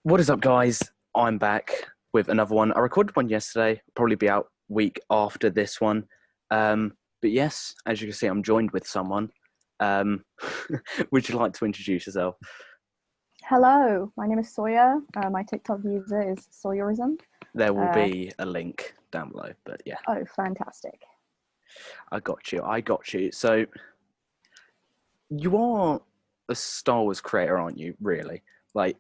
What is up, guys? I'm back with another one. I recorded one yesterday, probably be out week after this one. But yes, as you can see, I'm joined with someone. Would you like to introduce yourself? Hello, my name is Sawyer. My TikTok user is Sawyerism. There will be a link down below, but yeah. Oh, fantastic. I got you. So, you are a Star Wars creator, aren't you, really? Like,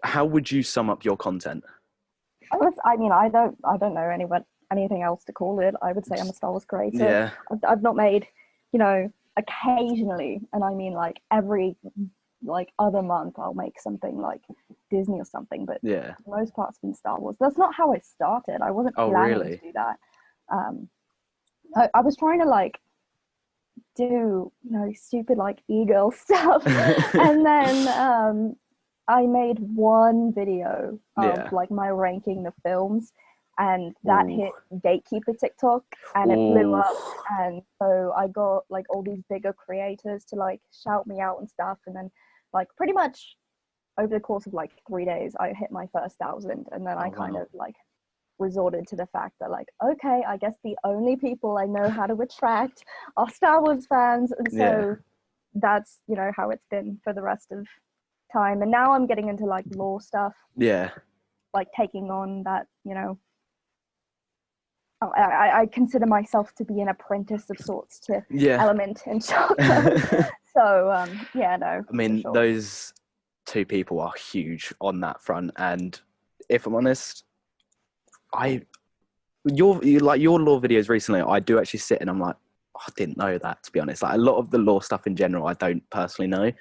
how would you sum up your content? I don't know anything else to call it. I would say I'm a Star Wars creator. Yeah. I've not made, occasionally, and I mean like every other month I'll make something like Disney or something, but Yeah. for the most part it's been Star Wars. That's not how I started. I wasn't planning to do that. I was trying to do stupid e-girl stuff and then I made one video of my ranking the films, and that hit Gatekeeper TikTok, and it blew up. And so I got all these bigger creators to shout me out and stuff, and then pretty much over the course of 3 days I hit my first 1,000, and then I kind of resorted to the fact that okay, I guess the only people I know how to attract are Star Wars fans, and so that's how it's been for the rest of time. And now I'm getting into lore stuff, taking on that I consider myself to be an apprentice of sorts to Element and Choco. So I mean, sure. Those two people are huge on that front, and if I'm honest, your lore videos recently, I do actually sit and I'm like, I didn't know that, to be honest. A lot of the lore stuff in general I don't personally know.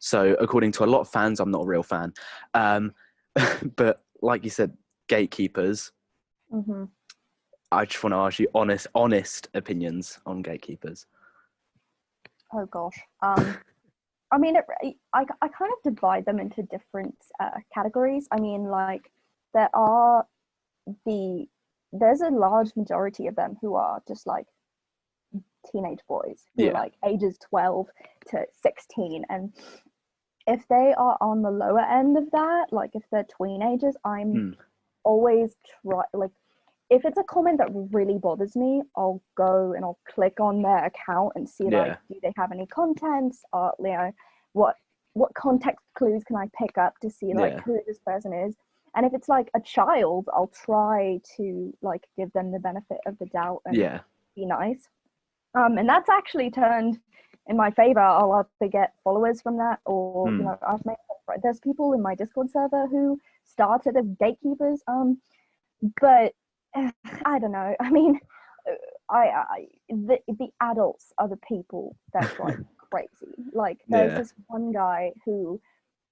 So according to a lot of fans, I'm not a real fan. But like you said, Gatekeepers. Mm-hmm. I just want to ask you honest opinions on Gatekeepers. Oh gosh. I mean, I kind of divide them into different categories. I mean, there's a large majority of them who are just teenage boys who are ages 12 to 16, and if they are on the lower end of that, if they're teenagers, I'm always if it's a comment that really bothers me, I'll go and I'll click on their account and see do they have any content, or what context clues can I pick up to see who this person is. And if it's a child, I'll try to give them the benefit of the doubt and be nice. And that's actually turned in my favor. I'll either get followers from that, or I've made there's people in my Discord server who started as gatekeepers. But I don't know. I mean, the adults are the people that's crazy. There's this one guy who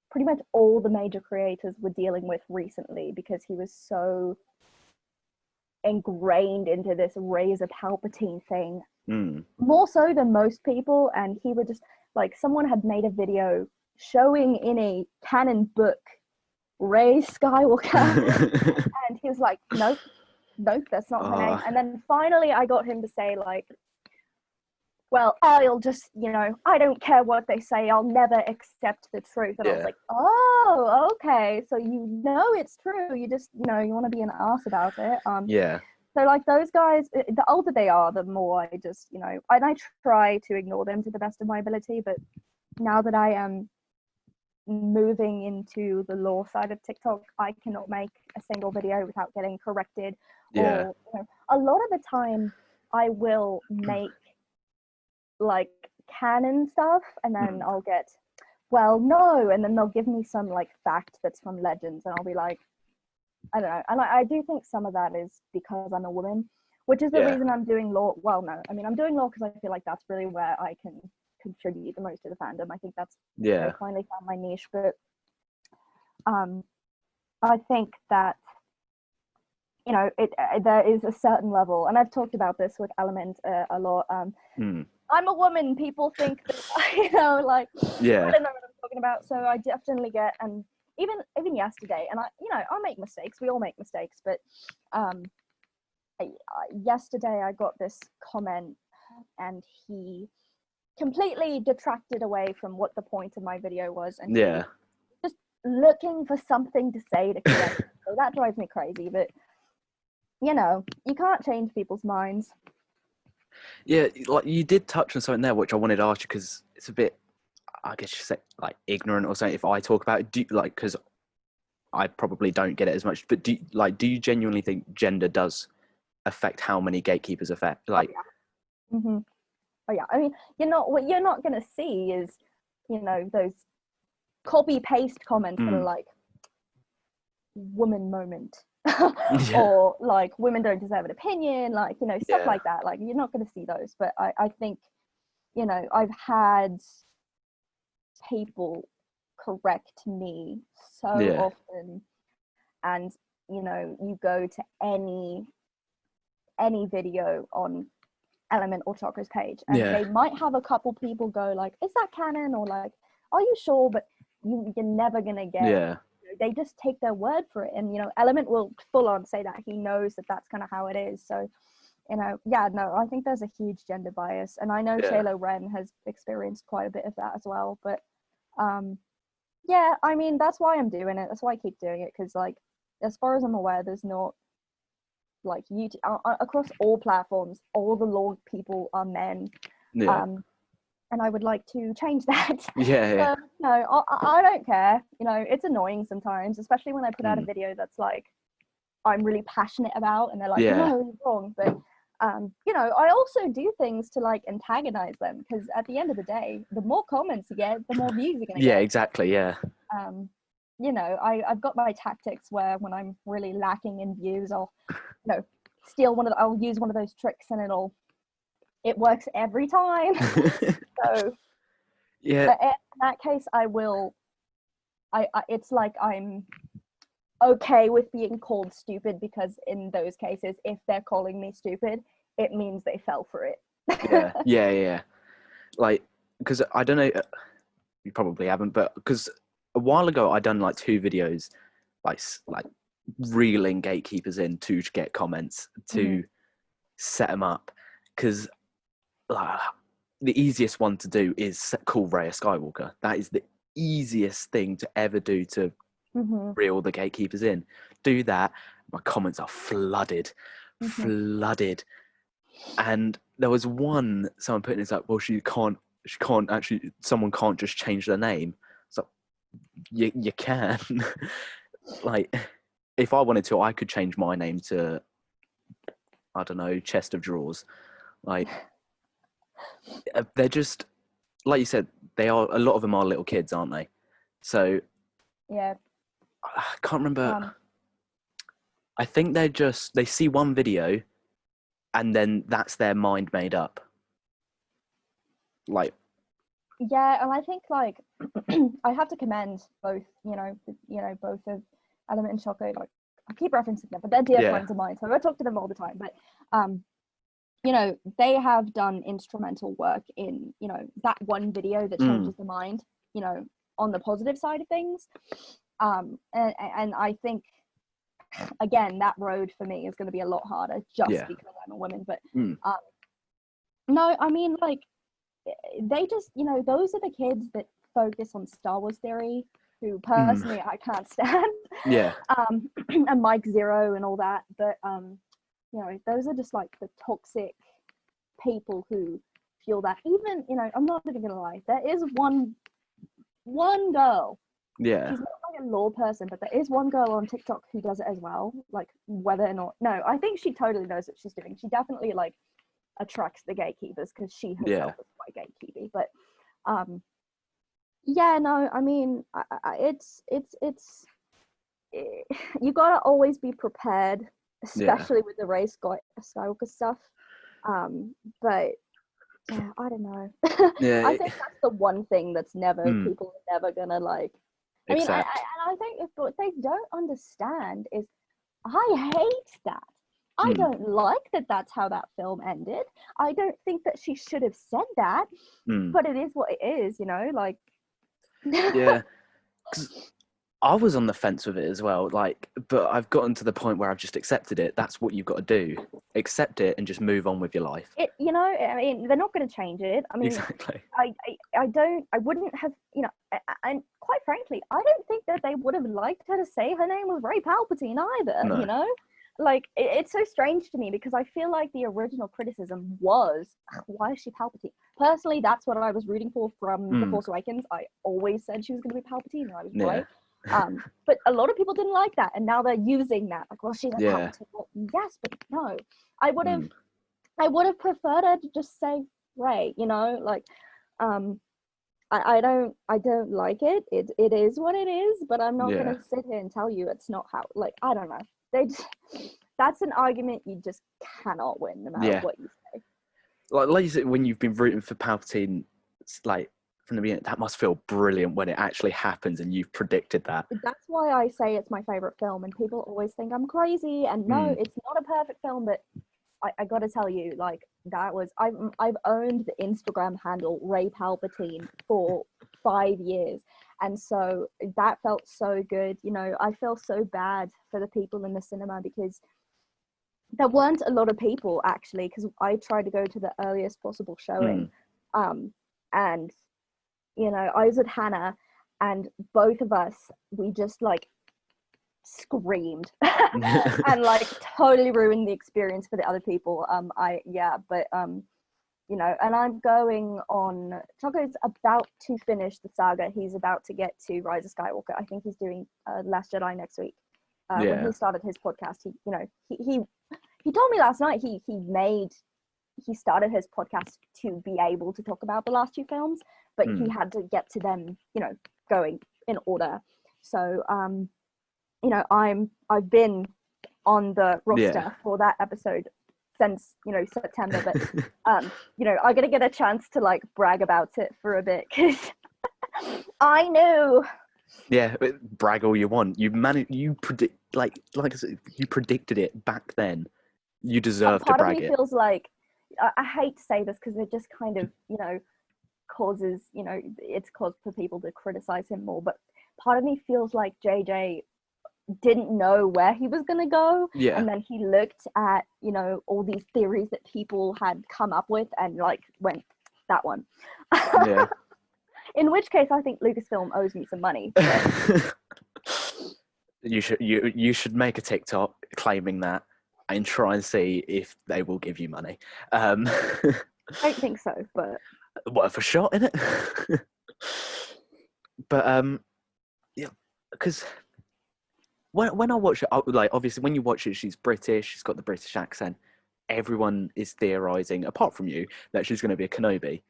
pretty much all the major creators were dealing with recently because he was so ingrained into this Razor Palpatine thing, more so than most people. And he would just someone had made a video showing in a canon book Rey Skywalker, and he was like, nope, that's not her name. And then finally I got him to say well, I'll just, I don't care what they say, I'll never accept the truth. And I was like, oh, okay, so it's true, you just, you want to be an ass about it. So those guys, the older they are, the more I just, and I try to ignore them to the best of my ability. But now that I am moving into the lore side of TikTok, I cannot make a single video without getting corrected. Or a lot of the time I will make canon stuff, and then I'll get, well, no, and then they'll give me some fact that's from Legends, and I'll be like, I don't know. And I do think some of that is because I'm a woman, which is the reason I'm doing lore. Well, no, I mean, I'm doing lore because I feel that's really where I can contribute the most to the fandom. I think that's I finally found my niche. But I think that there is a certain level, and I've talked about this with Element a lot. I'm a woman. People think that I don't know what I'm talking about. So I definitely get, and even yesterday, and I make mistakes. We all make mistakes, but yesterday I got this comment, and he completely detracted away from what the point of my video was, and just looking for something to say to correct it. So that drives me crazy. But you know, you can't change people's minds. Yeah, like you did touch on something there, which I wanted to ask you because it's a bit, I guess you say, like ignorant or something. If I talk about it, because I probably don't get it as much. But do you genuinely think gender does affect how many gatekeepers affect? Like, Mm-hmm. Oh yeah, I mean, what you're not gonna see is, you know, those copy paste comments that are like, woman moment. Or like, women don't deserve an opinion, like, you know, stuff like that. Like, you're not going to see those. But I think, you know, I've had people correct me so often, and you know, you go to any video on Element or Chakra's page, and they might have a couple people go like, is that canon, or like, are you sure? But you're never gonna get they just take their word for it. And you know, Element will full on say that he knows that that's kind of how it is. So you know, I think there's a huge gender bias, and I know Shayla Wren has experienced quite a bit of that as well. But I mean, that's why I'm doing it. That's why I keep doing it, because like, as far as I'm aware, there's not, like, YouTube across all platforms, all the law people are men. And I would like to change that. So, no, I don't care. You know, it's annoying sometimes, especially when I put out a video that's like, I'm really passionate about, and they're like, no, you're wrong. But you know, I also do things to like antagonize them, because at the end of the day, the more comments you get, the more views you're gonna get. Exactly. You know, I've got my tactics where when I'm really lacking in views, I'll, you know, I'll use one of those tricks, and it works every time. So but in that case, it's like I'm okay with being called stupid, because in those cases, if they're calling me stupid, it means they fell for it. Yeah. Like, because I don't know, you probably haven't, but because a while ago I done like 2 videos, like reeling gatekeepers in to get comments to set them up, because the easiest one to do is call Raya Skywalker. That is the easiest thing to ever do to reel the gatekeepers in. Do that. My comments are flooded. And there was one, someone putting this up, well, she can't actually, someone can't just change their name. So you can. Like, if I wanted to, I could change my name to, I don't know, Chest of Drawers. Like, they're just, like you said, a lot of them are little kids, aren't they? So yeah, I can't remember. I think they see one video and then that's their mind made up. Like, yeah, and I think like I have to commend both, you know, both of Element and Choco. Like, I keep referencing them, but they're dear friends of mine, so I talk to them all the time. But you know, they have done instrumental work in, you know, that one video that changes the mind, you know, on the positive side of things. And I think, again, that road for me is going to be a lot harder just because I'm a woman. But no, I mean, like, they just, you know, those are the kids that focus on Star Wars theory, who personally I can't stand. And Mike Zero and all that. But you know, those are just like the toxic people who feel that. Even, you know, I'm not even gonna lie, there is one girl. She's not like a law person, but there is one girl on TikTok who does it as well. Like, whether or not, no, I think she totally knows what she's doing. She definitely like attracts the gatekeepers, because she herself is quite gatekeepy. But no, I mean, it's you gotta always be prepared, especially with the Rey Skywalker stuff. But yeah, I don't know. I think that's the one thing that's people are never gonna like. I mean, I think what they don't understand is, I hate that. I don't like that that's how that film ended. I don't think that she should have said that, but it is what it is, you know, like. Yeah. 'Cause I was on the fence with it as well, like, but I've gotten to the point where I've just accepted it. That's what you've got to do. Accept it and just move on with your life. I mean, they're not going to change it. I mean, Exactly. I wouldn't have, and quite frankly, I don't think that they would have liked her to say her name was Ray Palpatine either, No. Like, it's so strange to me because I feel like the original criticism was, why is she Palpatine? Personally, that's what I was rooting for from The Force Awakens. I always said she was going to be Palpatine, and I was right. But a lot of people didn't like that, and now they're using that. Like, well, she's a Palpatine. Well, yes, but no. I would have preferred her to just say Ray, like, I don't like it. It is what it is, but I'm not gonna sit here and tell you it's not how. Like, I don't know. That's an argument you just cannot win, no matter what you say. Like you said, when you've been rooting for Palpatine, like from the beginning, that must feel brilliant when it actually happens and you've predicted that. That's why I say it's my favorite film, and people always think I'm crazy. And no, it's not a perfect film, but I got to tell you, like, that was I've owned the Instagram handle Ray Palpatine for 5 years, and so that felt so good. I feel so bad for the people in the cinema because there weren't a lot of people actually, because I tried to go to the earliest possible showing, and I was with Hannah, and both of us, we just like screamed and like totally ruined the experience for the other people. And I'm going on. Choco's about to finish the saga. He's about to get to Rise of Skywalker. I think he's doing Last Jedi next week. When he started his podcast, he told me last night he started his podcast to be able to talk about the last two films, but he had to get to them, going in order. So I've been on the roster for that episode since September, but I'm gonna get a chance to like brag about it for a bit because I knew. Yeah, brag all you want. You predict like I said, you predicted it back then. You deserve to brag it. Part of me feels like I hate to say this because it just kind of causes it's caused for people to criticize him more, but part of me feels like JJ didn't know where he was going to go, and then he looked at all these theories that people had come up with and like went that one. In which case I think Lucasfilm owes me some money. You should make a TikTok claiming that and try and see if they will give you money. I don't think so, but worth a shot, innit? But because when I watch it, like obviously when you watch it, she's British, she's got the British accent. Everyone is theorizing, apart from you, that she's going to be a Kenobi,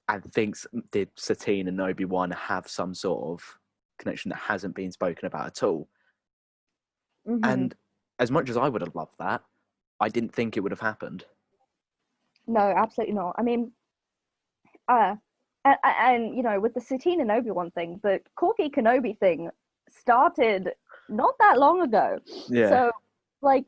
and thinks did Satine and Obi-Wan have some sort of connection that hasn't been spoken about at all. And as much as I would have loved that, I didn't think it would have happened. No, absolutely not. I mean, and with the Satine and Obi-Wan thing, the Corky Kenobi thing started not that long ago. So like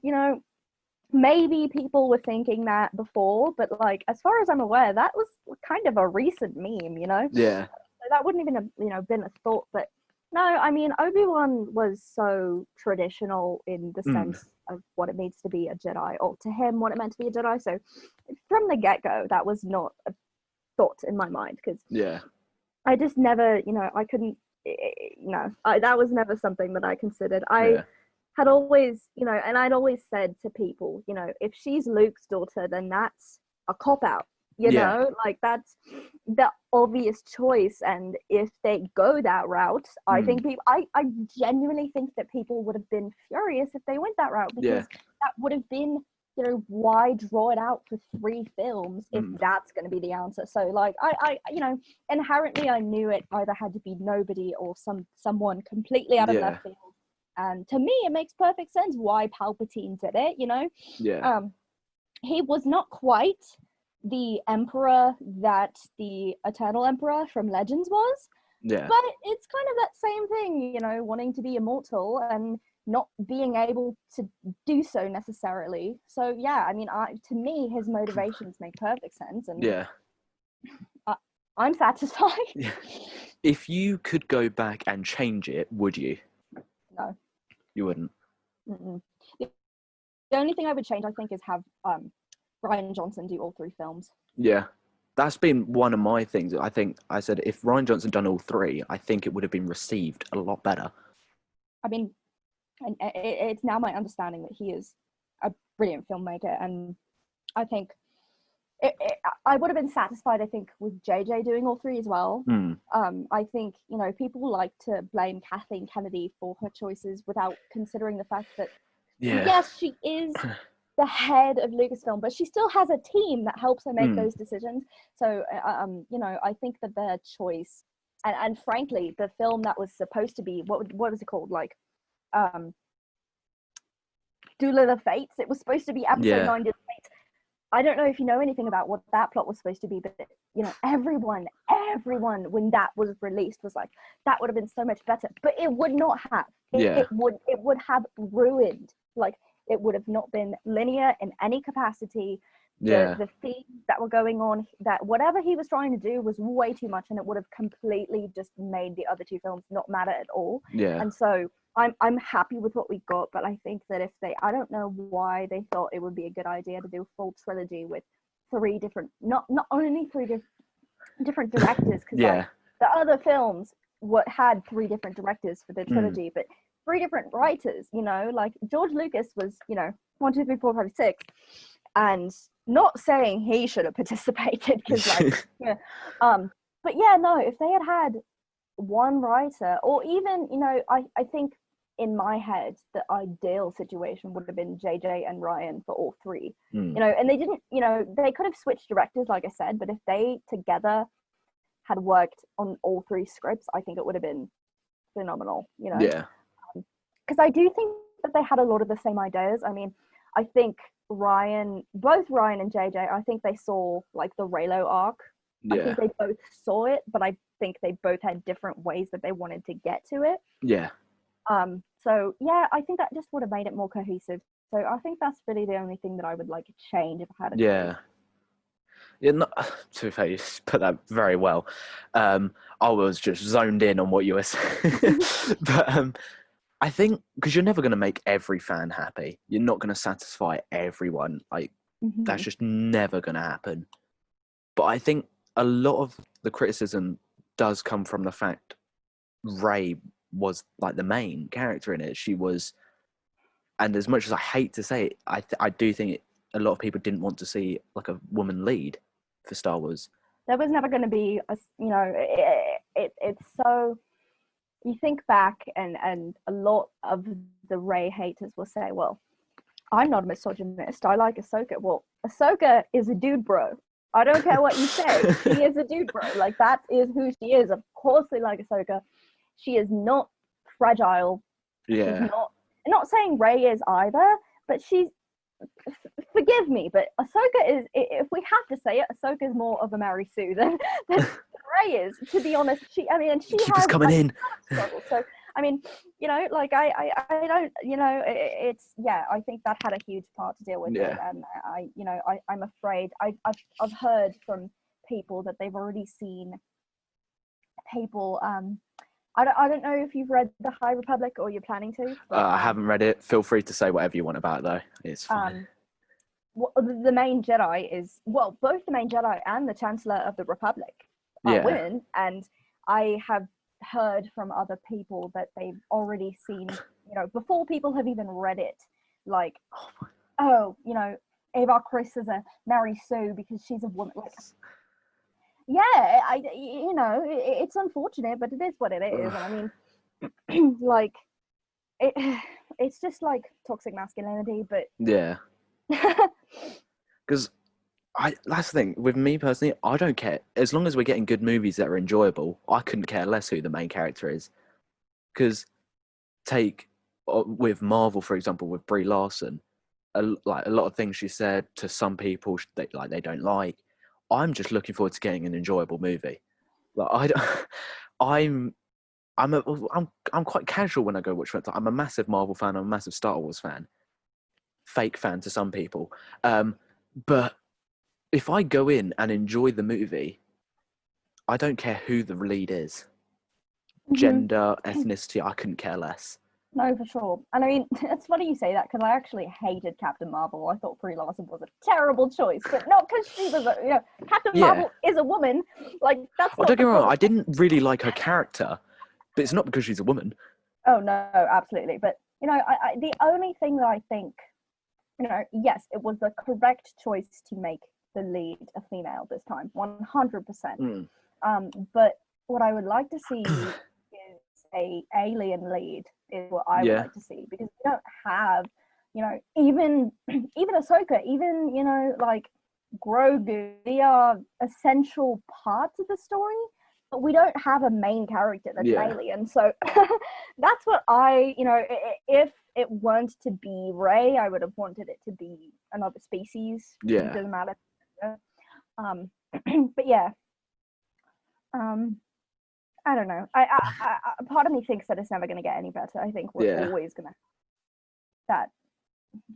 maybe people were thinking that before, but like as far as I'm aware, that was kind of a recent meme. So that wouldn't even have been a thought. But no, I mean, Obi-Wan was so traditional in the sense of what it means to be a Jedi, or to him what it meant to be a Jedi. So from the get-go, that was not a thought in my mind, because I just never I couldn't that was never something that I considered. I had always and I'd always said to people, if she's Luke's daughter, then that's a cop-out, like that's the obvious choice. And if they go that route, I think I genuinely think that people would have been furious if they went that route, because that would have been why draw it out for 3 films if that's going to be the answer? So like I inherently I knew it either had to be nobody or someone completely out of left field. And to me, it makes perfect sense why Palpatine did it. He was not quite the emperor that the Eternal Emperor from Legends was, but it's kind of that same thing, wanting to be immortal and not being able to do so necessarily. So I mean, to me, his motivations make perfect sense, and I'm satisfied. Yeah. If you could go back and change it, would you? No. You wouldn't? Mm-mm. The only thing I would change, I think, is have Rian Johnson do all 3 films. Yeah. That's been one of my things. I think I said if Rian Johnson done all 3, I think it would have been received a lot better. I mean, and it's now my understanding that he is a brilliant filmmaker, and I think I would have been satisfied, I think, with JJ doing all 3 as well. I think, people like to blame Kathleen Kennedy for her choices without considering the fact that, yes, she is the head of Lucasfilm, but she still has a team that helps her make those decisions. So, I think that their choice, and frankly, the film that was supposed to be, what was it called? Like, Duel of Fates. It was supposed to be episode 9 Duel of Fates. I don't know if you know anything about what that plot was supposed to be, but everyone when that was released was like, that would have been so much better. But it would not have. It would have ruined. Like, it would have not been linear in any capacity. The themes that were going on, that whatever he was trying to do was way too much, and it would have completely just made the other 2 films not matter at all. And so I'm happy with what we got, but I think that if I don't know why they thought it would be a good idea to do a full trilogy with 3 different, not only 3 different directors, because like the other films had 3 different directors for the trilogy, but 3 different writers. Like George Lucas was 1, 2, 3, 4, 5, 6, and not saying he should have participated, because like but yeah, no, if they had one writer, or even I think in my head the ideal situation would have been JJ and Ryan for all 3. And they didn't, they could have switched directors, like I said, but if they together had worked on all 3 scripts, I think it would have been phenomenal. Because I do think that they had a lot of the same ideas. I mean, I think both Ryan and JJ, I think they saw like the Raylo arc. I think they both saw it, but I think they both had different ways that they wanted to get to it. So yeah, I think that just would have made it more cohesive. So I think that's really the only thing that I would like to change if I had a choice. To be fair, you put that very well. I was just zoned in on what you were saying. But I think, because you're never going to make every fan happy. You're not going to satisfy everyone. Like, that's just never going to happen. But I think a lot of the criticism does come from the fact Rey was like the main character in it. She was, and as much as I hate to say it, I do think a lot of people didn't want to see like a woman lead for Star Wars. There was never going to be it's so, you think back and a lot of the Rey haters will say, well, I'm not a misogynist, I like Ahsoka. Well, Ahsoka is a dude bro. I don't care what you say. She is a dude bro. Like, that is who she is. Of course we like Ahsoka. She is not fragile. She's not saying Rey is either, but she's, forgive me, but Ahsoka is, if we have to say it, Ahsoka is more of a Mary Sue than Rey is, to be honest. She Keeper's coming in. Struggle. So I mean, like I don't, it's, I think that had a huge part to deal with it, and I'm afraid I've heard from people that they've already seen people. I don't know if you've read The High Republic or you're planning to. But, I haven't read it. Feel free to say whatever you want about it, though. It's fine. The main Jedi is, well, both the main Jedi and the Chancellor of the Republic are women, and I have heard from other people that they've already seen, before people have even read it, like, Ava Chris is a Mary Sue because she's a woman. Like, it's unfortunate, but it is what it is. And I mean, like, it's just like toxic masculinity, but because that's the thing with me personally, I don't care as long as we're getting good movies that are enjoyable. I couldn't care less who the main character is, because take with Marvel, for example, with Brie Larson, a lot of things she said to some people they don't like. I'm just looking forward to getting an enjoyable movie. Like, I'm quite casual when I go watch films. I'm a massive Marvel fan. I'm a massive Star Wars fan. Fake fan to some people. But if I go in and enjoy the movie, I don't care who the lead is. Mhm. Gender, ethnicity, I couldn't care less. No, for sure. And I mean, it's funny you say that because I actually hated Captain Marvel. I thought Brie Larson was a terrible choice, but not because she was, Captain Marvel is a woman. Like, that's not don't get me wrong, point. I didn't really like her character, but it's not because she's a woman. Oh, no, absolutely. But, the only thing that I think, yes, it was the correct choice to make the lead a female this time, 100%. But what I would like to see is a alien lead is what I would like to see, because we don't have, even Ahsoka, even, like Grogu, they are essential parts of the story, but we don't have a main character that's an alien. So that's what if it weren't to be Rey, I would have wanted it to be another species. Yeah. It doesn't matter. But yeah. I don't know. I part of me thinks that it's never going to get any better. I think we're always going to have that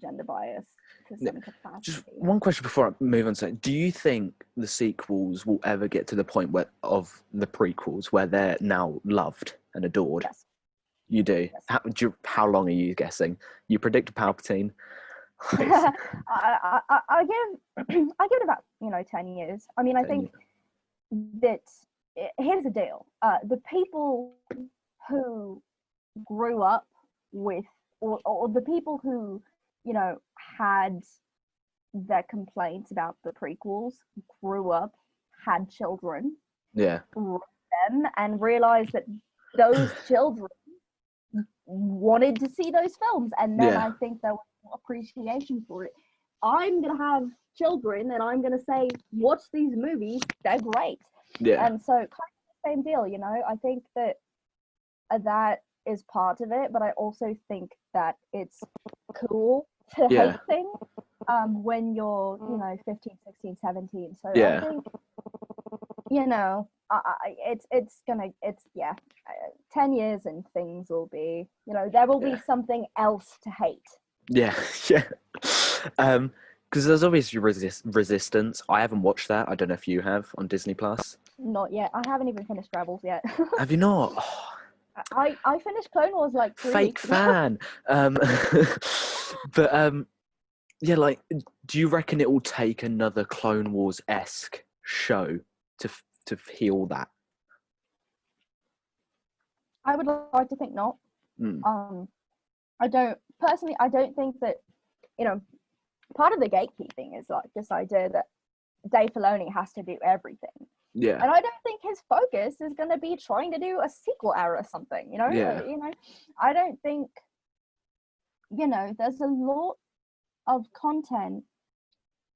gender bias to some capacity. Just one question before I move on to it. Do you think the sequels will ever get to the point of the prequels where they're now loved and adored? Yes. You do? Yes. How long are you guessing? You predict Palpatine? I give it about 10 years. I mean, I think that here's the deal. The people who grew up with, or the people who, had their complaints about the prequels, grew up, had children, them, and realized that those children wanted to see those films, and then I think there was more appreciation for it. I'm gonna have children, and I'm gonna say, watch these movies, they're great. And so kind of the same deal, I think that that is part of it, but I also think that it's cool to hate things when you're 15, 16, 17. So I think it's 10 years and things will be, there will be something else to hate. Because there's obviously Resistance. I haven't watched that. I don't know if you have on Disney Plus. Not yet. I haven't even finished Rebels yet. Have you not? I finished Clone Wars like 3 fake weeks fan. But like, do you reckon it will take another Clone Wars-esque show to heal that? I would like to think not. I don't think that, part of the gatekeeping is like this idea that Dave Filoni has to do everything. Yeah. And I don't think his focus is going to be trying to do a sequel era or something, I don't think, there's a lot of content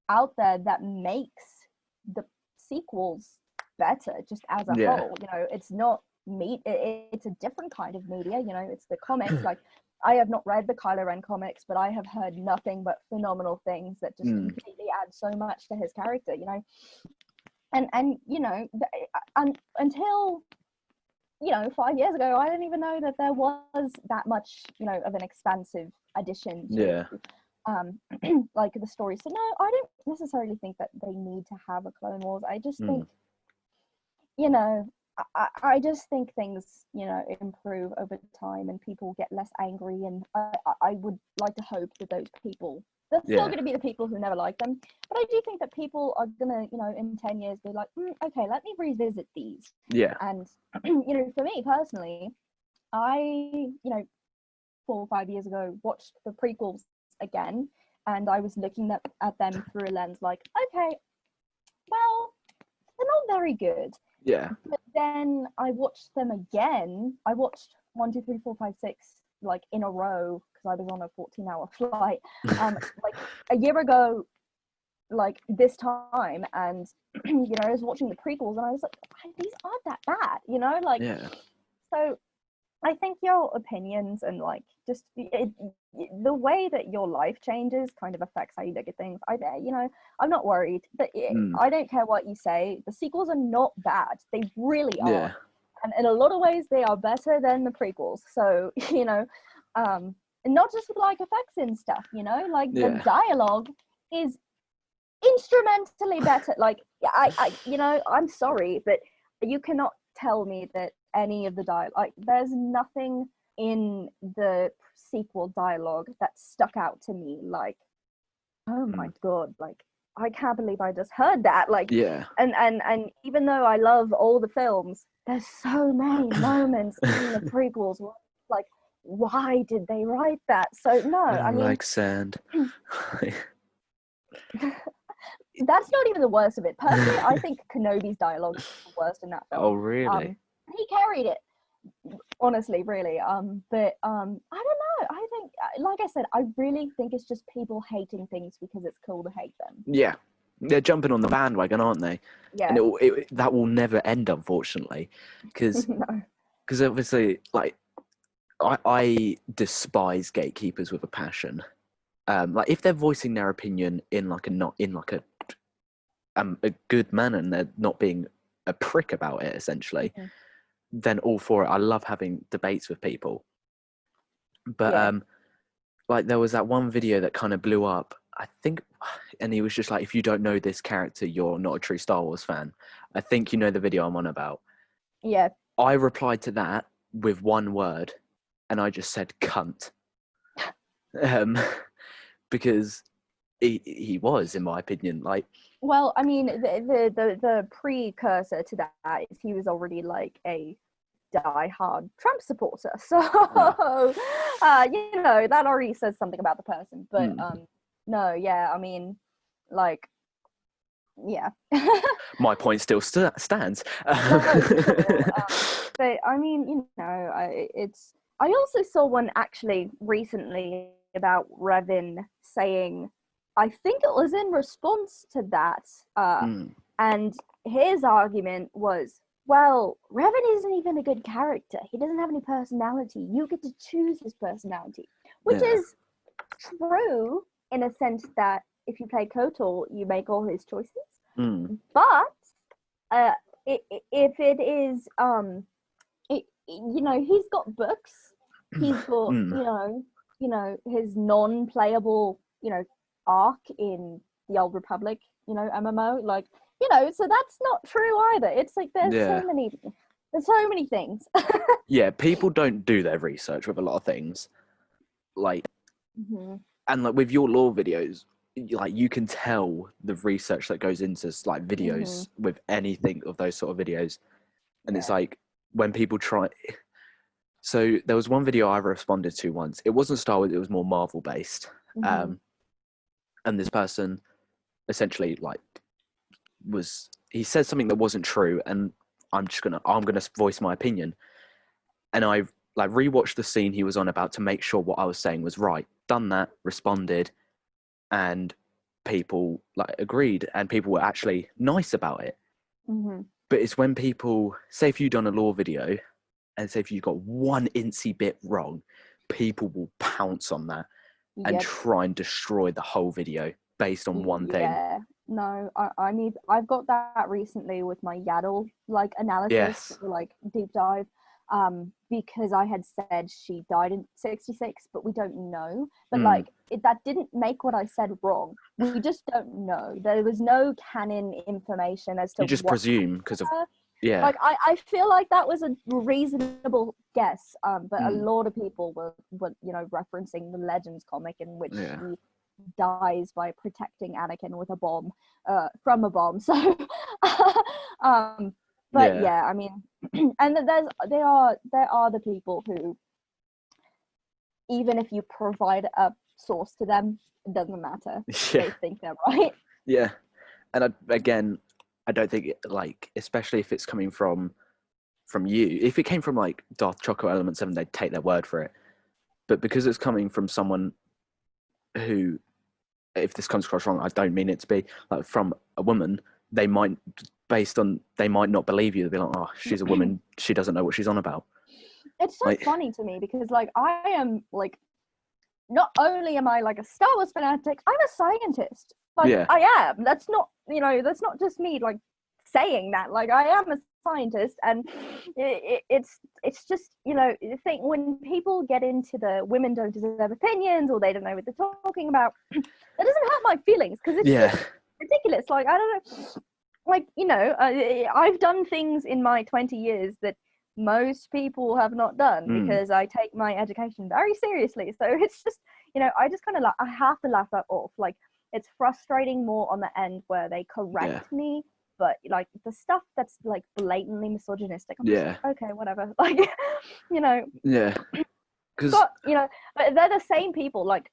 out there that makes the sequels better just as a whole. It's not it's a different kind of media, it's the comics. Like, I have not read the Kylo Ren comics, but I have heard nothing but phenomenal things that just completely add so much to his character, and until 5 years ago, I didn't even know that there was that much of an expansive addition to like the story. So no, I don't necessarily think that they need to have a Clone Wars. I just think I just think things, improve over time and people get less angry. And I would like to hope that those people, they're still going to be the people who never like them. But I do think that people are going to, in 10 years, be like, okay, let me revisit these. Yeah. And, for me personally, I, 4 or 5 years ago, watched the prequels again. And I was looking at them through a lens like, okay, well, they're not very good. Yeah. But then I watched them again. I watched 1, 2, 3, 4, 5, 6 like in a row because I was on a 14-hour flight. Like a year ago, like this time, and I was watching the prequels and I was like, these aren't that bad, So I think your opinions and like just the way that your life changes kind of affects how you look at things. I'm not worried, but I don't care what you say. The sequels are not bad. They really are. Yeah. And in a lot of ways, they are better than the prequels. So, and not just with like effects and stuff, like the dialogue is instrumentally better. Like, I'm sorry, but you cannot tell me that any of the dialogue, like, there's nothing in the sequel dialogue that stuck out to me like, oh my god, like, I can't believe I just heard that. Like, yeah. And even though I love all the films, there's so many moments in the prequels where, like, why did they write that? So no, I mean, like sand. That's not even the worst of it. Personally, I think Kenobi's dialogue is the worst in that film. Oh, really? He carried it, honestly, really. But I don't know. I think, like I said, I really think it's just people hating things because it's cool to hate them. Yeah, they're jumping on the bandwagon, aren't they? Yeah. And that will never end, unfortunately, because obviously, like, I despise gatekeepers with a passion. Like, if they're voicing their opinion in like a good manner and they're not being a prick about it, essentially, then all for it. I love having debates with people. But like, there was that one video that kind of blew up, I think, and he was just like, if you don't know this character, you're not a true Star Wars fan. I think you know the video I'm on about. Yeah. I replied to that with one word, and I just said cunt. Because he was, in my opinion, like... Well, I mean, the precursor to that is he was already like a die-hard Trump supporter. So, you know, that already says something about the person. But no, yeah, I mean, like, yeah. My point still stands. No, for sure. But I mean, you know, I also saw one actually recently about Revan saying, I think it was in response to that, and his argument was, well, Revan isn't even a good character. He doesn't have any personality. You get to choose his personality, which is true in a sense that if you play KOTOR, you make all his choices. But if it is, you know, he's got books. He's got, you know, his non-playable, you know, arc in the Old Republic, you know, MMO, like, you know, so that's not true either. It's like there's so many things. Yeah, people don't do their research with a lot of things, like, and like with your lore videos, like, you can tell the research that goes into like videos with anything of those sort of videos, and it's like when people try. So there was one video I responded to once. It wasn't Star Wars; it was more Marvel based. And this person essentially, like, he said something that wasn't true, and I'm gonna voice my opinion. And I like rewatched the scene he was on about to make sure what I was saying was right. Done that, responded, and people like agreed, and people were actually nice about it. But it's when people say, if you've done a lore video, and say if you got one incy bit wrong, people will pounce on that and try and destroy the whole video based on one thing. Yeah, no, I've got that recently with my Yaddle, like, analysis, like, deep dive, because I had said she died in 66, but we don't know. But like, that didn't make what I said wrong. We just don't know. There was no canon information as to you just what presume because of like, I feel like that was a reasonable guess, but a lot of people were, you know, referencing the Legends comic in which he dies by protecting Anakin with a bomb, from a bomb. So, but yeah, I mean, and there are the people who, even if you provide a source to them, it doesn't matter. They think they're right. Yeah, and I don't think like, especially if it's coming from you. If it came from like Darth Choco Element 7, they'd take their word for it. But because it's coming from someone who, if this comes across wrong, I don't mean it to be, like, from a woman, they might not believe you. They'll be like, oh, she's a woman, she doesn't know what she's on about. It's so like, funny to me because, like, I am, like, not only am I like a Star Wars fanatic, I'm a scientist. Like, I am. That's not just me, like, saying that. Like, I am a scientist, and it's just, you know, the thing when people get into the women don't deserve opinions or they don't know what they're talking about, that doesn't hurt my feelings because it's just ridiculous. Like, I don't know. like, you know, I've done things in my 20 years that most people have not done because I take my education very seriously. So it's just, you know, I just kind of I have to laugh that off. Like, it's frustrating more on the end where they correct me, but like the stuff that's like blatantly misogynistic, I'm just like, okay, whatever. Like, you know, but, you know, but they're the same people. Like,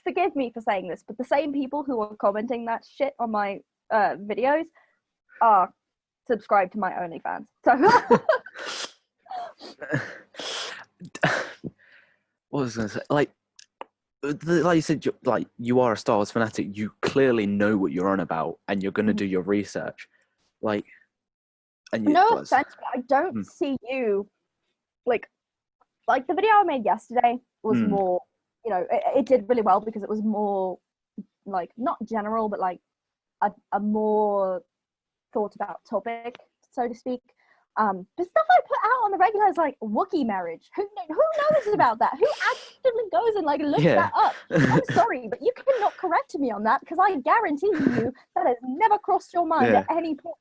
forgive me for saying this, but the same people who are commenting that shit on my videos are subscribed to my OnlyFans. So what was I going to say? Like you said, like, you are a Star Wars fanatic. You clearly know what you're on about, and you're going to do your research. Like, and no offense, but I don't see you like the video I made yesterday was more, you know, it did really well because it was more like not general, but like a more thought about topic, so to speak. The stuff I put out on the regular is like Wookiee marriage. Who knows about that? Who actually goes and like looks that up? I'm sorry, but you cannot correct me on that because I guarantee you that has never crossed your mind at any point.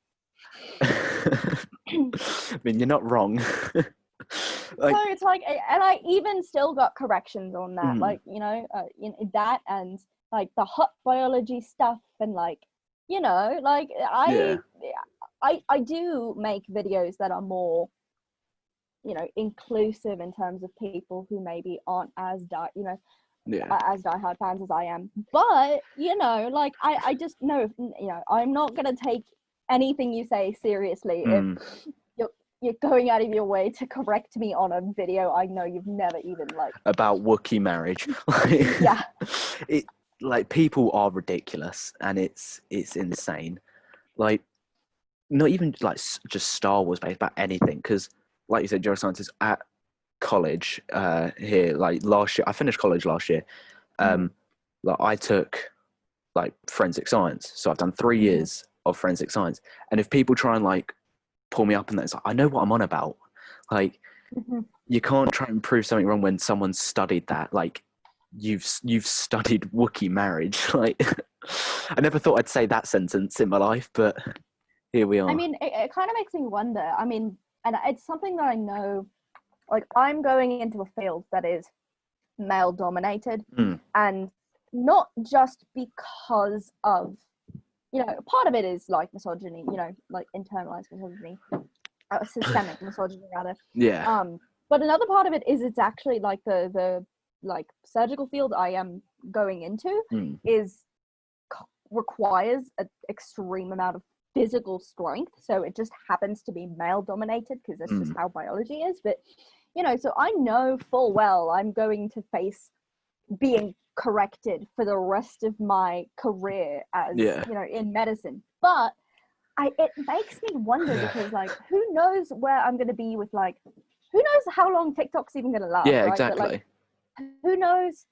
I mean, you're not wrong. Like, so it's like, and I even still got corrections on that, like, you know, that and like the hot biology stuff and like, you know, like I do make videos that are more, you know, inclusive in terms of people who maybe aren't as as diehard fans as I am. But, you know, like I just know, you know, I'm not gonna take anything you say seriously if you're going out of your way to correct me on a video I know you've never even like about Wookiee marriage. Like people are ridiculous and it's insane. Like, not even like just Star Wars based, about anything, because like you said, neuroscience at college here, like last year I finished college last year. Like I took like forensic science, so I've done 3 years of forensic science, and if people try and like pull me up in that, it's like, I know what I'm on about. Like, you can't try and prove something wrong when someone's studied that. Like, you've studied Wookiee marriage. Like, I never thought I'd say that sentence in my life, but here we are. I mean, it kind of makes me wonder. I mean, and it's something that I know, like, I'm going into a field that is male dominated, and not just because of, you know, part of it is like misogyny, you know, like internalized misogyny, systemic misogyny rather. Yeah. But another part of it is it's actually like the like surgical field I am going into requires an extreme amount of physical strength. So it just happens to be male dominated because that's just how biology is. But, you know, so I know full well I'm going to face being corrected for the rest of my career as, you know, in medicine. But it makes me wonder because, like, who knows where I'm going to be with, like, who knows how long TikTok's even going to last, right? Exactly. But, like, who knows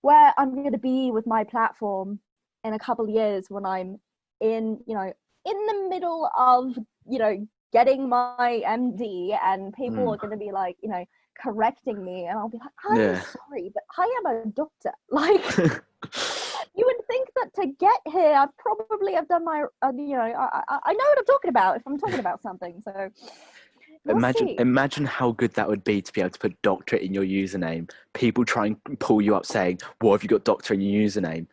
where I'm going to be with my platform in a couple of years when I'm in, you know, in the middle of, you know, getting my MD and people are going to be like, you know, correcting me, and I'll be like, I'm sorry, but I am a doctor. Like, you would think that to get here, I probably have done my, you know, I know what I'm talking about if I'm talking about something. So imagine how good that would be to be able to put doctor in your username. People try and pull you up saying, "Why have you got doctor in your username?"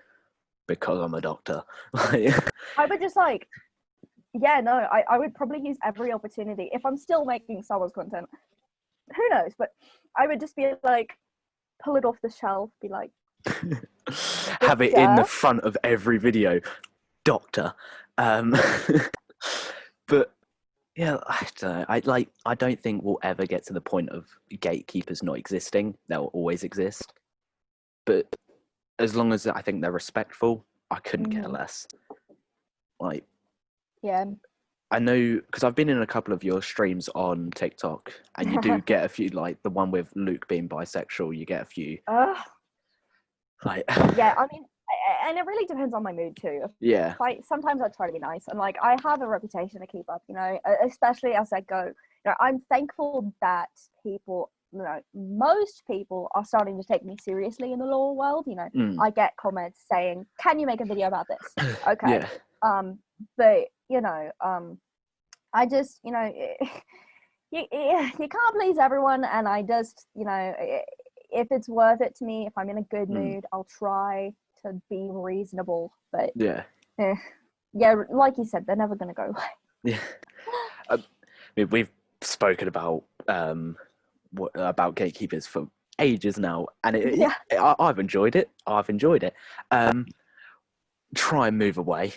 Because I'm a doctor. I would just like, I would probably use every opportunity if I'm still making Star Wars content. Who knows? But I would just be like, pull it off the shelf, be like, have it in the front of every video, doctor. But yeah, I don't know. I don't think we'll ever get to the point of gatekeepers not existing. They'll always exist. But as long as I think they're respectful, I couldn't care less. Like, I know, because I've been in a couple of your streams on TikTok, and you do get a few, like the one with Luke being bisexual, you get a few. Like, yeah, I mean, and it really depends on my mood too. Yeah. Sometimes I try to be nice, and like I have a reputation to keep up, you know, especially as I go. You know, I'm thankful that people, you know, most people are starting to take me seriously in the law world. You know, I get comments saying, "Can you make a video about this?" Okay. but I just, you can't please everyone, and I just, if it's worth it to me, if I'm in a good mood, I'll try to be reasonable. But yeah, like you said, they're never gonna go away. Yeah, we've spoken about about gatekeepers for ages now, and I've enjoyed it. Try and move away.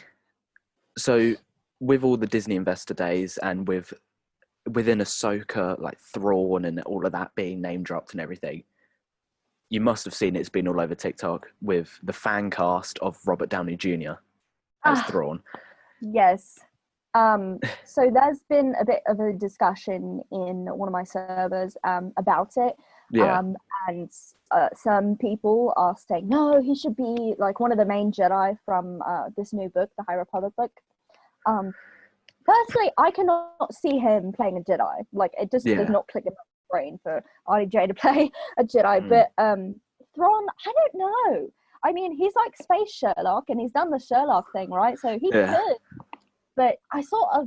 So with all the Disney Investor Days and within Ahsoka, like Thrawn and all of that being name dropped and everything, you must have seen it's been all over TikTok with the fan cast of Robert Downey Jr. as Thrawn. Yes. So there's been a bit of a discussion in one of my servers about it. Yeah. And some people are saying, no, he should be like one of the main Jedi from this new book, the High Republic book. Personally, I cannot see him playing a Jedi. Like, it just does not click in my brain for RDJ to play a Jedi. But Thrawn, I don't know. I mean, he's like space Sherlock, and he's done the Sherlock thing, right? So he could. But I saw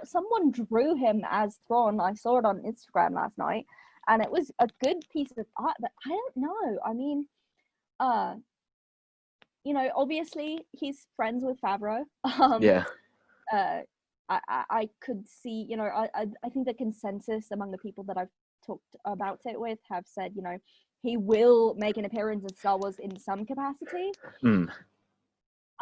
someone drew him as Thrawn. I saw it on Instagram last night, and it was a good piece of art. But I don't know. I mean, obviously he's friends with Favreau. I could see, I think the consensus among the people that I've talked about it with have said, he will make an appearance in Star Wars in some capacity.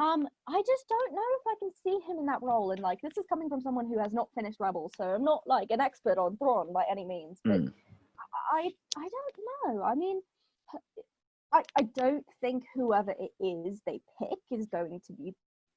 I just don't know if I can see him in that role. And like, this is coming from someone who has not finished Rebels, so I'm not like an expert on Thrawn by any means. But I don't know. I mean, I don't think whoever it is they pick is going to be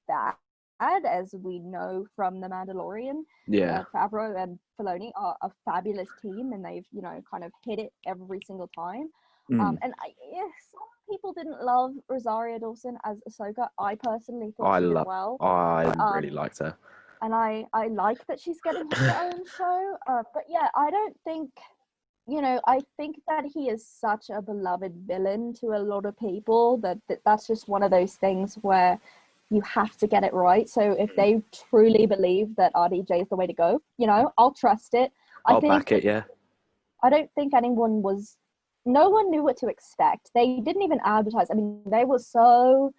bad, as we know from The Mandalorian. Favreau and Filoni are a fabulous team, and they've kind of hit it every single time. And some people didn't love Rosario Dawson as Ahsoka. I personally thought she did well. I really liked her, and I like that she's getting her own show. But yeah, I don't think. I think that he is such a beloved villain to a lot of people that's just one of those things where you have to get it right. So if they truly believe that RDJ is the way to go, I'll trust it. I'll back it, yeah. I don't think no one knew what to expect. They didn't even advertise. I mean, they were so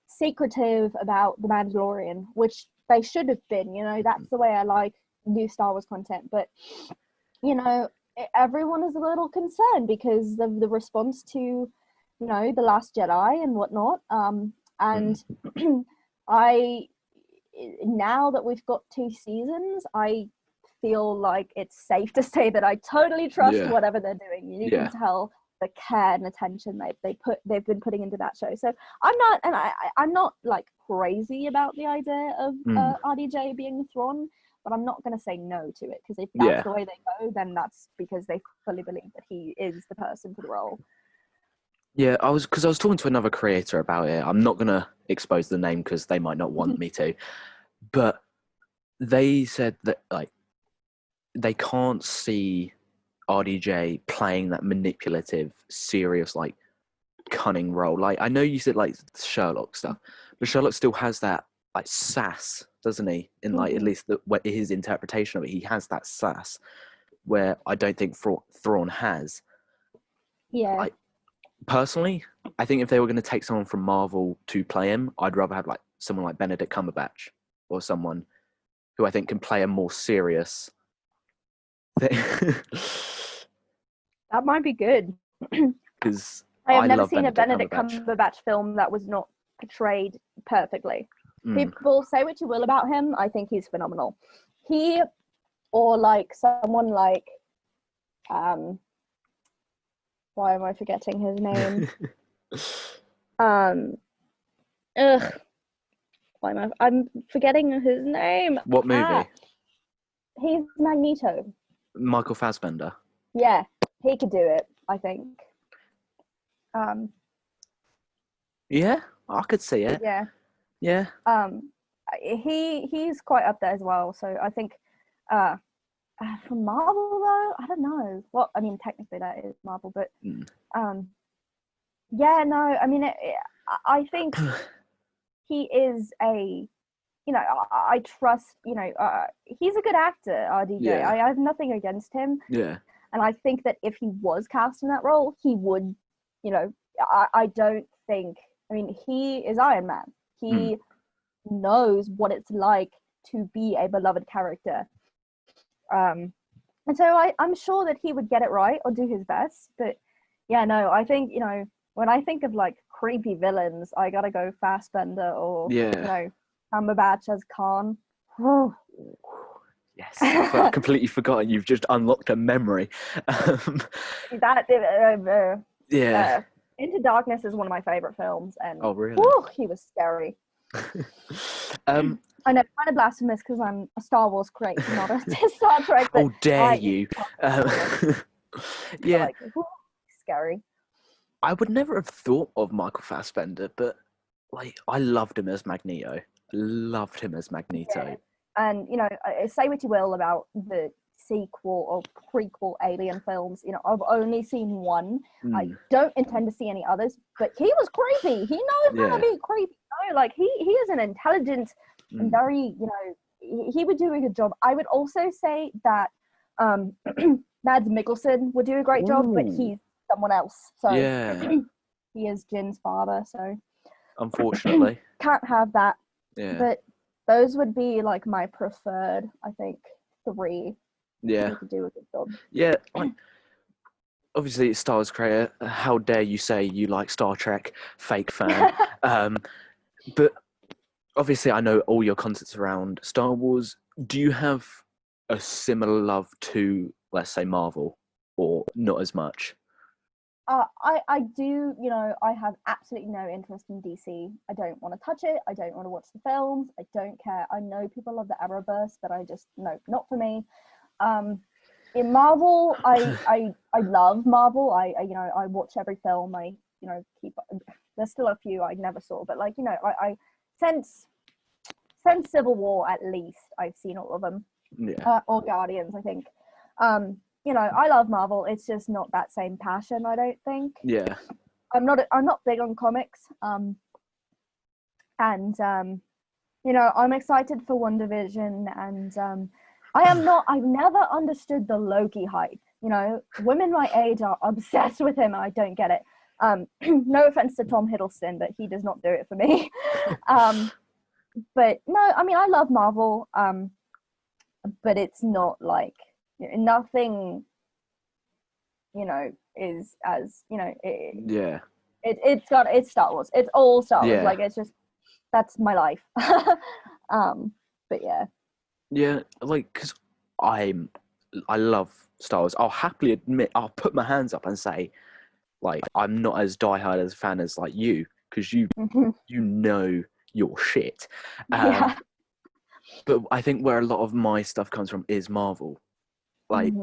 secretive about The Mandalorian, which they should have been, that's the way I like new Star Wars content. But, everyone is a little concerned because of the response to, The Last Jedi and whatnot. And now that we've got 2 seasons, I feel like it's safe to say that I totally trust whatever they're doing. You can tell the care and attention they've been putting into that show. So I'm not like crazy about the idea of RDJ being Thrawn, but I'm not going to say no to it, because if that's the way they go, then that's because they fully believe that he is the person for the role. Yeah, I was talking to another creator about it. I'm not going to expose the name because they might not want me to, but they said that like they can't see RDJ playing that manipulative, serious, like cunning role. Like, I know you said like Sherlock stuff, but Sherlock still has that like sass, doesn't he? In like at least his interpretation of it, he has that sass where I don't think Thrawn has. Yeah. Personally, I think if they were going to take someone from Marvel to play him, I'd rather have like someone like Benedict Cumberbatch or someone who I think can play a more serious thing. That might be good. Because I have never seen a Benedict Cumberbatch film that was not portrayed perfectly. People say what you will about him. I think he's phenomenal. He, or like someone like, why am I forgetting his name? I'm forgetting his name. What movie? He's Magneto. Michael Fassbender. Yeah, he could do it, I think. Yeah, I could see it. Yeah. Yeah. He's quite up there as well. So I think from Marvel though, I don't know. Well, I mean, technically that is Marvel, but yeah, no. I mean, I think he is a I trust, he's a good actor, RDJ. Yeah. I have nothing against him. Yeah. And I think that if he was cast in that role, he would, I don't think, he is Iron Man. He knows what it's like to be a beloved character. And so I'm sure that he would get it right or do his best. But yeah, no, I think, when I think of like creepy villains, I gotta go Fassbender or, Cumberbatch as Khan. Oh. Yes, I've completely forgotten. You've just unlocked a memory. Into Darkness is one of my favorite films, and really? He was scary. I know, kind of blasphemous because I'm a Star Wars creator, not a Star Trek. How dare you? Yeah, like, scary. I would never have thought of Michael Fassbender, but like I loved him as Magneto. Yeah. And say what you will about the sequel or prequel Alien films, I've only seen one. I don't intend to see any others, but he was creepy. He knows how to be creepy. Like he is an intelligent and very, he would do a good job. I would also say that Mads Mikkelsen would do a great job, but he's someone else. So he is Jin's father, so unfortunately can't have that. Yeah. But those would be like my preferred, I think, 3. Yeah. To do a good job. Yeah. Obviously, it's Star Wars creator. How dare you say you like Star Trek? Fake fan. But obviously, I know all your concepts around Star Wars. Do you have a similar love to, let's say, Marvel, or not as much? I do, I have absolutely no interest in DC. I don't want to touch it. I don't want to watch the films. I don't care. I know people love the Arrowverse, but I just, no, not for me. In Marvel, I love Marvel. I watch every film. I, there's still a few I never saw, but like, I since Civil War, at least, I've seen all of them. Yeah. Or Guardians, I think. I love Marvel. It's just not that same passion, I don't think. Yeah. I'm not big on comics. And I'm excited for WandaVision, and I've never understood the Loki hype. Women my age are obsessed with him. I don't get it. No offense to Tom Hiddleston, but he does not do it for me. But no, I love Marvel. But it's not like, nothing, is as, it's Star Wars. It's all Star Wars. Like, it's just, that's my life. But yeah. Yeah, like, because I love Star Wars. I'll happily admit, I'll put my hands up and say, like, I'm not as diehard as a fan as like you, because you know your shit. But I think where a lot of my stuff comes from is Marvel. Like,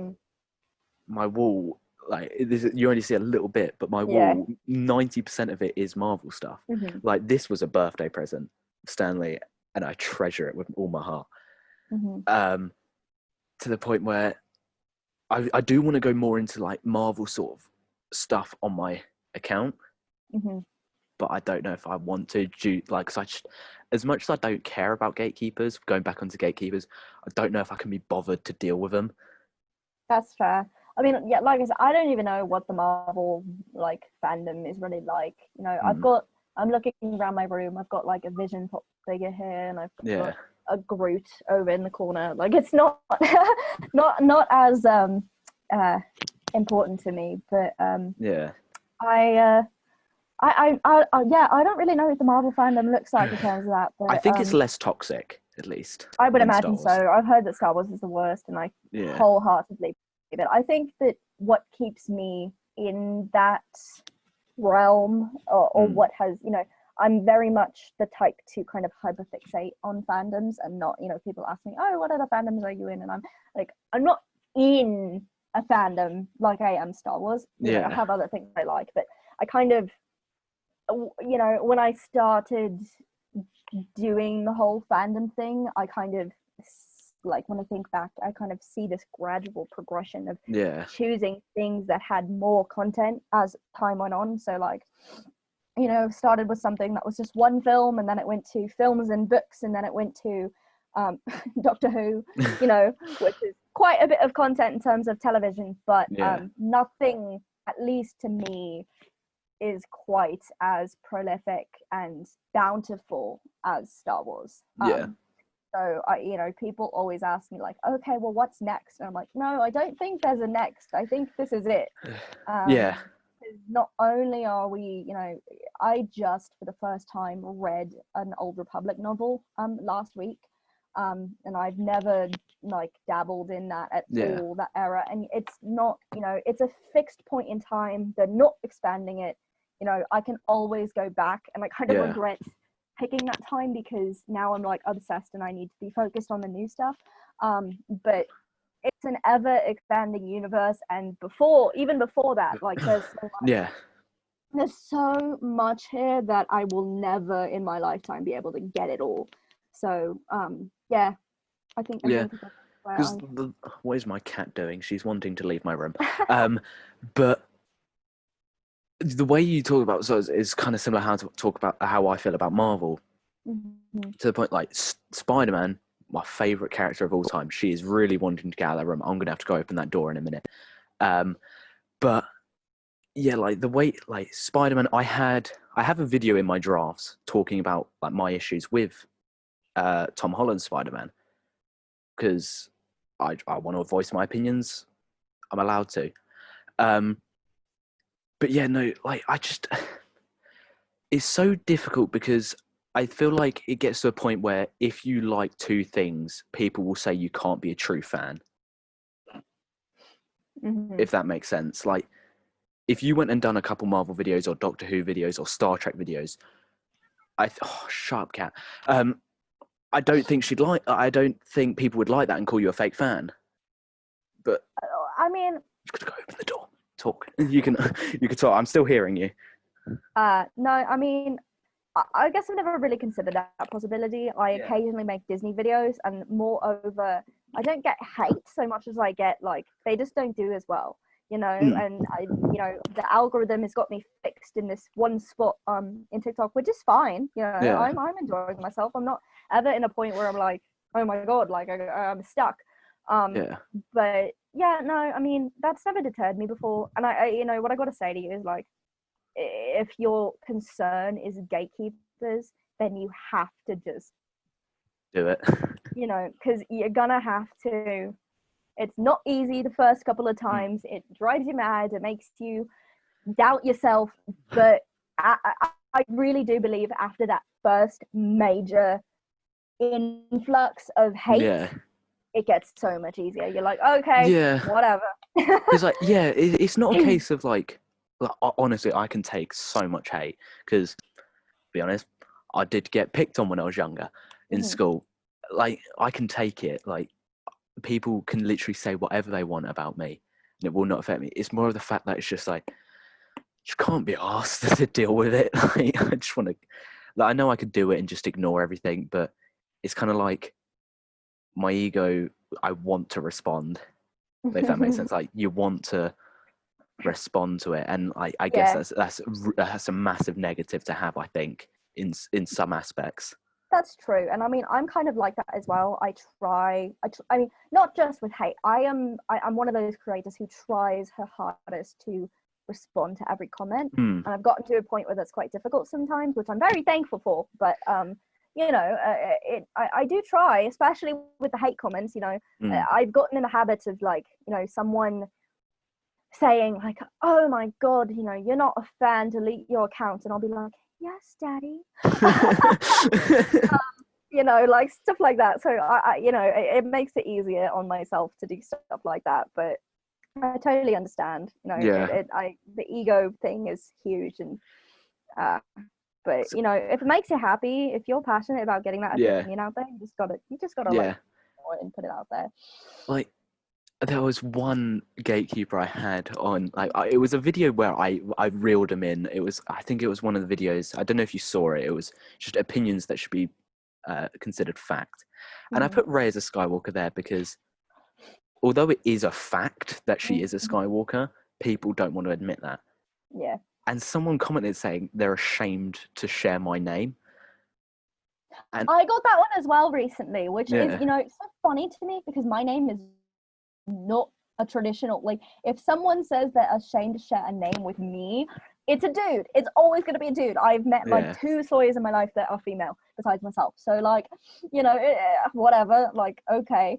my wall, like, you only see a little bit, but my wall, 90% of it is Marvel stuff. Like, this was a birthday present, Stanley, and I treasure it with all my heart. To the point where I do want to go more into like Marvel sort of stuff on my account, but I don't know if I want to do, like, as much as I don't care about Gatekeepers, going back onto Gatekeepers, I don't know if I can be bothered to deal with them. That's fair. I mean, yeah, like I said, I don't even know what the Marvel like fandom is really like. I'm looking around my room. I've got like a Vision pop figure here, and I've got a Groot over in the corner. Like, it's not not as important to me, but I don't really know what the Marvel fandom looks like in terms of that. But I think it's less toxic, at least. I would imagine so. I've heard that Star Wars is the worst, and I wholeheartedly believe it. I think that what keeps me in that realm, or what has, I'm very much the type to kind of hyperfixate on fandoms, and not, people ask me, oh, what other fandoms are you in? And I'm like, I'm not in a fandom like I am Star Wars. I have other things I like, but I kind of, when I started doing the whole fandom thing, I kind of, like, when I think back, I kind of see this gradual progression of choosing things that had more content as time went on. So, like, started with something that was just one film, and then it went to films and books, and then it went to Doctor Who, which is quite a bit of content in terms of television, but nothing, at least to me, is quite as prolific and bountiful as Star Wars. So people always ask me like, okay, well, what's next? And I'm like, no, I don't think there's a next. I think this is it. Not only are we, I just for the first time read an Old Republic novel last week, and I've never like dabbled in that at all, that era, and it's not, it's a fixed point in time. They're not expanding it. I can always go back, and I kind of regret picking that time because now I'm like obsessed and I need to be focused on the new stuff. But it's an ever expanding universe, and even before that, like there's so much here that I will never in my lifetime be able to get it all. So I think because what is my cat doing? She's wanting to leave my room. But the way you talk about is kind of similar how to talk about how I feel about Marvel. To the point, like Spider-Man, my favorite character of all time. She is really wanting to get out of that room. I'm gonna have to go open that door in a minute. But yeah, like the way, like Spider-Man, I have a video in my drafts talking about like my issues with Tom Holland's Spider-Man, because I want to voice my opinions. I'm allowed to. But yeah, no, like it's so difficult because I feel like it gets to a point where if you like two things, people will say you can't be a true fan. If that makes sense. Like, if you went and done a couple Marvel videos or Doctor Who videos or Star Trek videos, shut up, cat. I don't think people would like that and call you a fake fan. But I mean, you've got to go open the door. Talk. You can talk. I'm still hearing you. No, I mean, I guess I've never really considered that possibility. I occasionally make Disney videos, and moreover, I don't get hate so much as I get like they just don't do as well, and the algorithm has got me fixed in this one spot in TikTok, which is fine. I'm enjoying myself. I'm not ever in a point where I'm like, oh my god, like I'm stuck. But yeah, no, I mean, that's never deterred me before. And I what I got to say to you is like, if your concern is gatekeepers, then you have to just do it. Because you're gonna have to. It's not easy the first couple of times. It drives you mad. It makes you doubt yourself. But I really do believe after that first major influx of hate, it gets so much easier. You're like, okay, whatever. It's like, it's not a case of like honestly, I can take so much hate because, to be honest, I did get picked on when I was younger in school. Like, I can take it. Like, people can literally say whatever they want about me and it will not affect me. It's more of the fact that it's just like, you can't be asked to deal with it. Like, I just want to, like, I know I could do it and just ignore everything, but it's kind of like my ego, I want to respond, if that makes sense. Like, you want to respond to it, and I guess that's a massive negative to have, I think, in some aspects. That's true. And I mean, I'm kind of like that as well. I mean, not just with hate. I'm one of those creators who tries her hardest to respond to every comment. And I've gotten to a point where that's quite difficult sometimes, which I'm very thankful for. But, I do try, especially with the hate comments, I've gotten in the habit of like, someone saying like, oh my God, you're not a fan, delete your account. And I'll be like, yes, daddy. Like stuff like that. So it makes it easier on myself to do stuff like that. But I totally understand. The ego thing is huge, and but if it makes you happy, if you're passionate about getting that opinion out there, you just gotta like and put it out there. Like, there was one gatekeeper I had on, like, it was a video where I reeled him in. I think it was one of the videos. I don't know if you saw it. It was just opinions that should be considered fact. And I put Rey as a Skywalker there because although it is a fact that she is a Skywalker, people don't want to admit that. Yeah. and someone commented saying they're ashamed to share my name. And I got that one as well recently, which is, Yeah. you know, it's so funny to me because my name is not a traditional, like, if someone says they're ashamed to share a name with me, it's a dude. It's always going to be a dude. I've met Yeah. like 2 Sawyers in my life that are female besides myself. So like, you know, whatever, like, okay.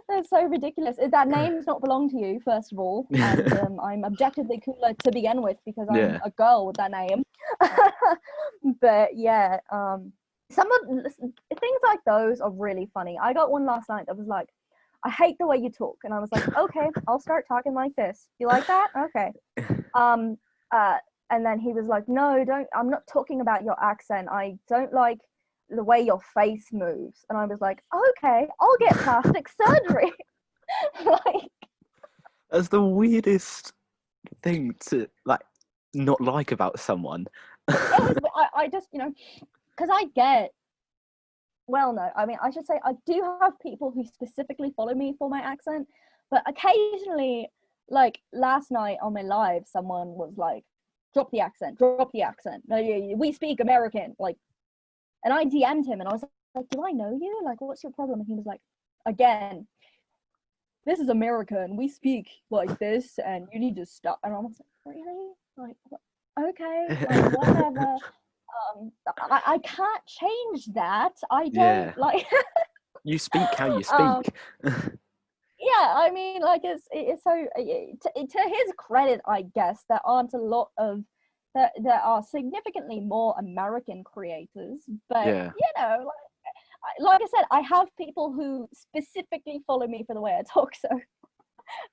That's so ridiculous. That name does not belong to you, first of all, and I'm objectively cooler to begin with because I'm Yeah. a girl with that name. But yeah, some of things like those are really funny. I got one last night that was like, I hate the way you talk, and I was like, okay, I'll start talking like this. You like that? Okay. And then he was like, no, don't. I'm not talking about your accent. I don't like the way your face moves. And I was like, okay, I'll get plastic surgery. Like, that's the weirdest thing to not like about someone. I just, you know, because well, no, I mean, I should say I do have people who specifically follow me for my accent, but occasionally, like last night on my live, someone was like, drop the accent. No, we speak American, like, and I DM'd him and I was like, do I know you? Like, what's your problem? And he was like, again, this is America and we speak like this and you need to stop. And I was like, really? Like, okay, like, whatever. I can't change that. I don't like. You speak how you speak. Yeah, I mean, like, it's so to his credit, I guess there aren't a lot of there are significantly more American creators, but Yeah. you know, like I said, I have people who specifically follow me for the way I talk, so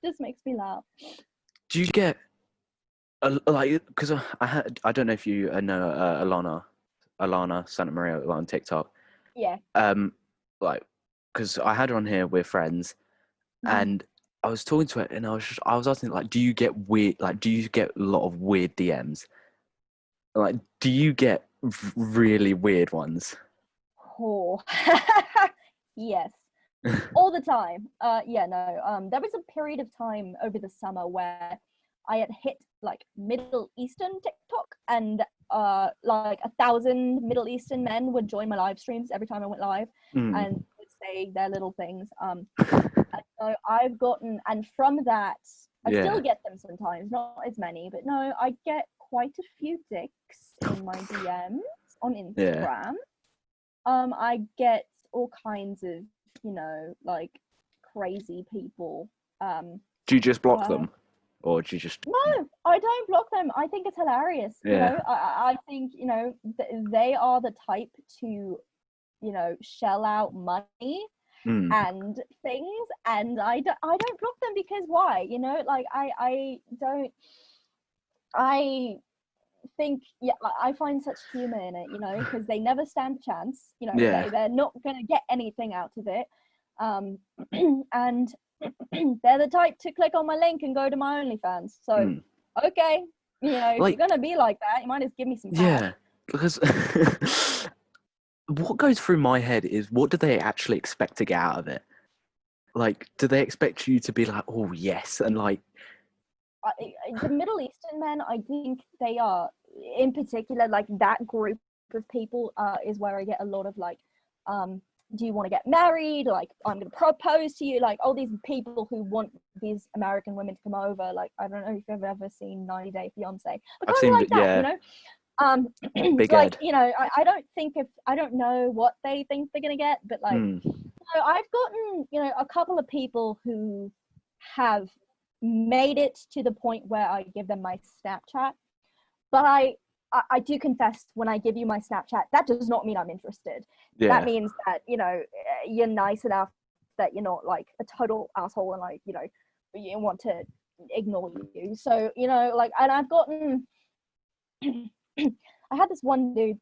just makes me laugh. Do you get like, because I don't know if you know Alana Santa Maria on TikTok. Yeah. Like, because I had her on here, we're friends, and I was talking to her, and I was asking, like, do you get a lot of weird DMs? Like, do you get really weird ones? Oh. Yes. All the time. Yeah, no. There was a period of time over the summer where I had hit like Middle Eastern TikTok, and like 1,000 Middle Eastern men would join my live streams every time I went live and would say their little things. And so I've gotten, and from that, I still get them sometimes, not as many, but no, I get quite a few dicks in my DMs on Instagram. I get all kinds of, you know, like crazy people. Do you just block them? Or do you just... No, I don't block them. I think it's hilarious. You know, I think, you know, they are the type to, you know, shell out money and things, and I don't block them because why? You know, like I think, yeah, I find such humor in it, you know, because they never stand a chance. You know, they're not gonna get anything out of it, and they're the type to click on my link and go to my OnlyFans. So, okay, you know, if you're gonna be like that, you might as well give me some cash. Yeah, because what goes through my head is, what do they actually expect to get out of it? Like, do they expect you to be like, oh yes, and like... The Middle Eastern men, I think they are, in particular, like that group of people is where I get a lot of like, do you want to get married? Like, I'm going to propose to you. Like, all these people who want these American women to come over. Like, I don't know if you've ever seen 90 Day Fiance. But kind of like that, you know? Big like, Ed. you know, I don't know what they think they're going to get, but like, so I've gotten, you know, a couple of people who have made it to the point where I give them my Snapchat. But I do confess, when I give you my Snapchat, that does not mean I'm interested. That means that, you know, you're nice enough that you're not like a total asshole and like, you know, you want to ignore you. So, you know, like, and I've gotten, I had this one dude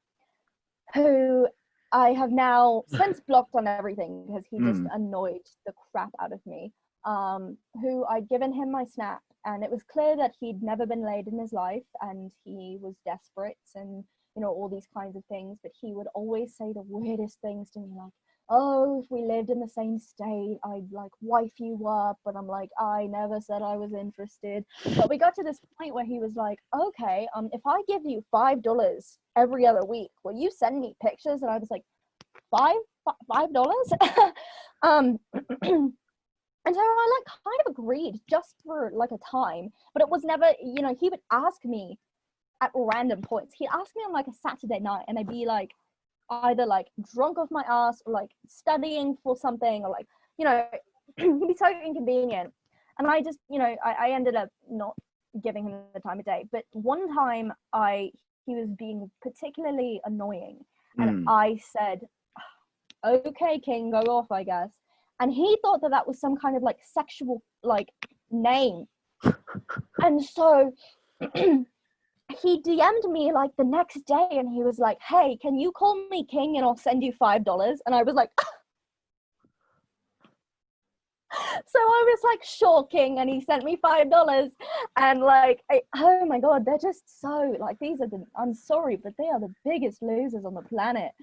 who I have now since blocked on everything because he just annoyed the crap out of me. Who I'd given him my Snap, and it was clear that he'd never been laid in his life and he was desperate and, you know, all these kinds of things, but he would always say the weirdest things to me, like, oh, if we lived in the same state, I'd like wife you up. But I'm like, I never said I was interested. But we got to this point where he was like, okay, if I give you $5 every other week, will you send me pictures? And I was like, $5? um And so I like kind of agreed just for like a time, but it was never, you know, he would ask me at random points. He'd ask me on like a Saturday night, and I'd be like either like drunk off my ass or like studying for something, or like, you know, he'd be so inconvenient. And I just, you know, I ended up not giving him the time of day. But one time he was being particularly annoying, and I said, okay, King, go off, I guess. And he thought that that was some kind of like sexual like name. And so he DM'd me like the next day, and he was like, hey, can you call me King and I'll send you $5? And I was like, so I was like, sure, King. And he sent me $5. And like, oh my God, they're just so like, I'm sorry, but they are the biggest losers on the planet.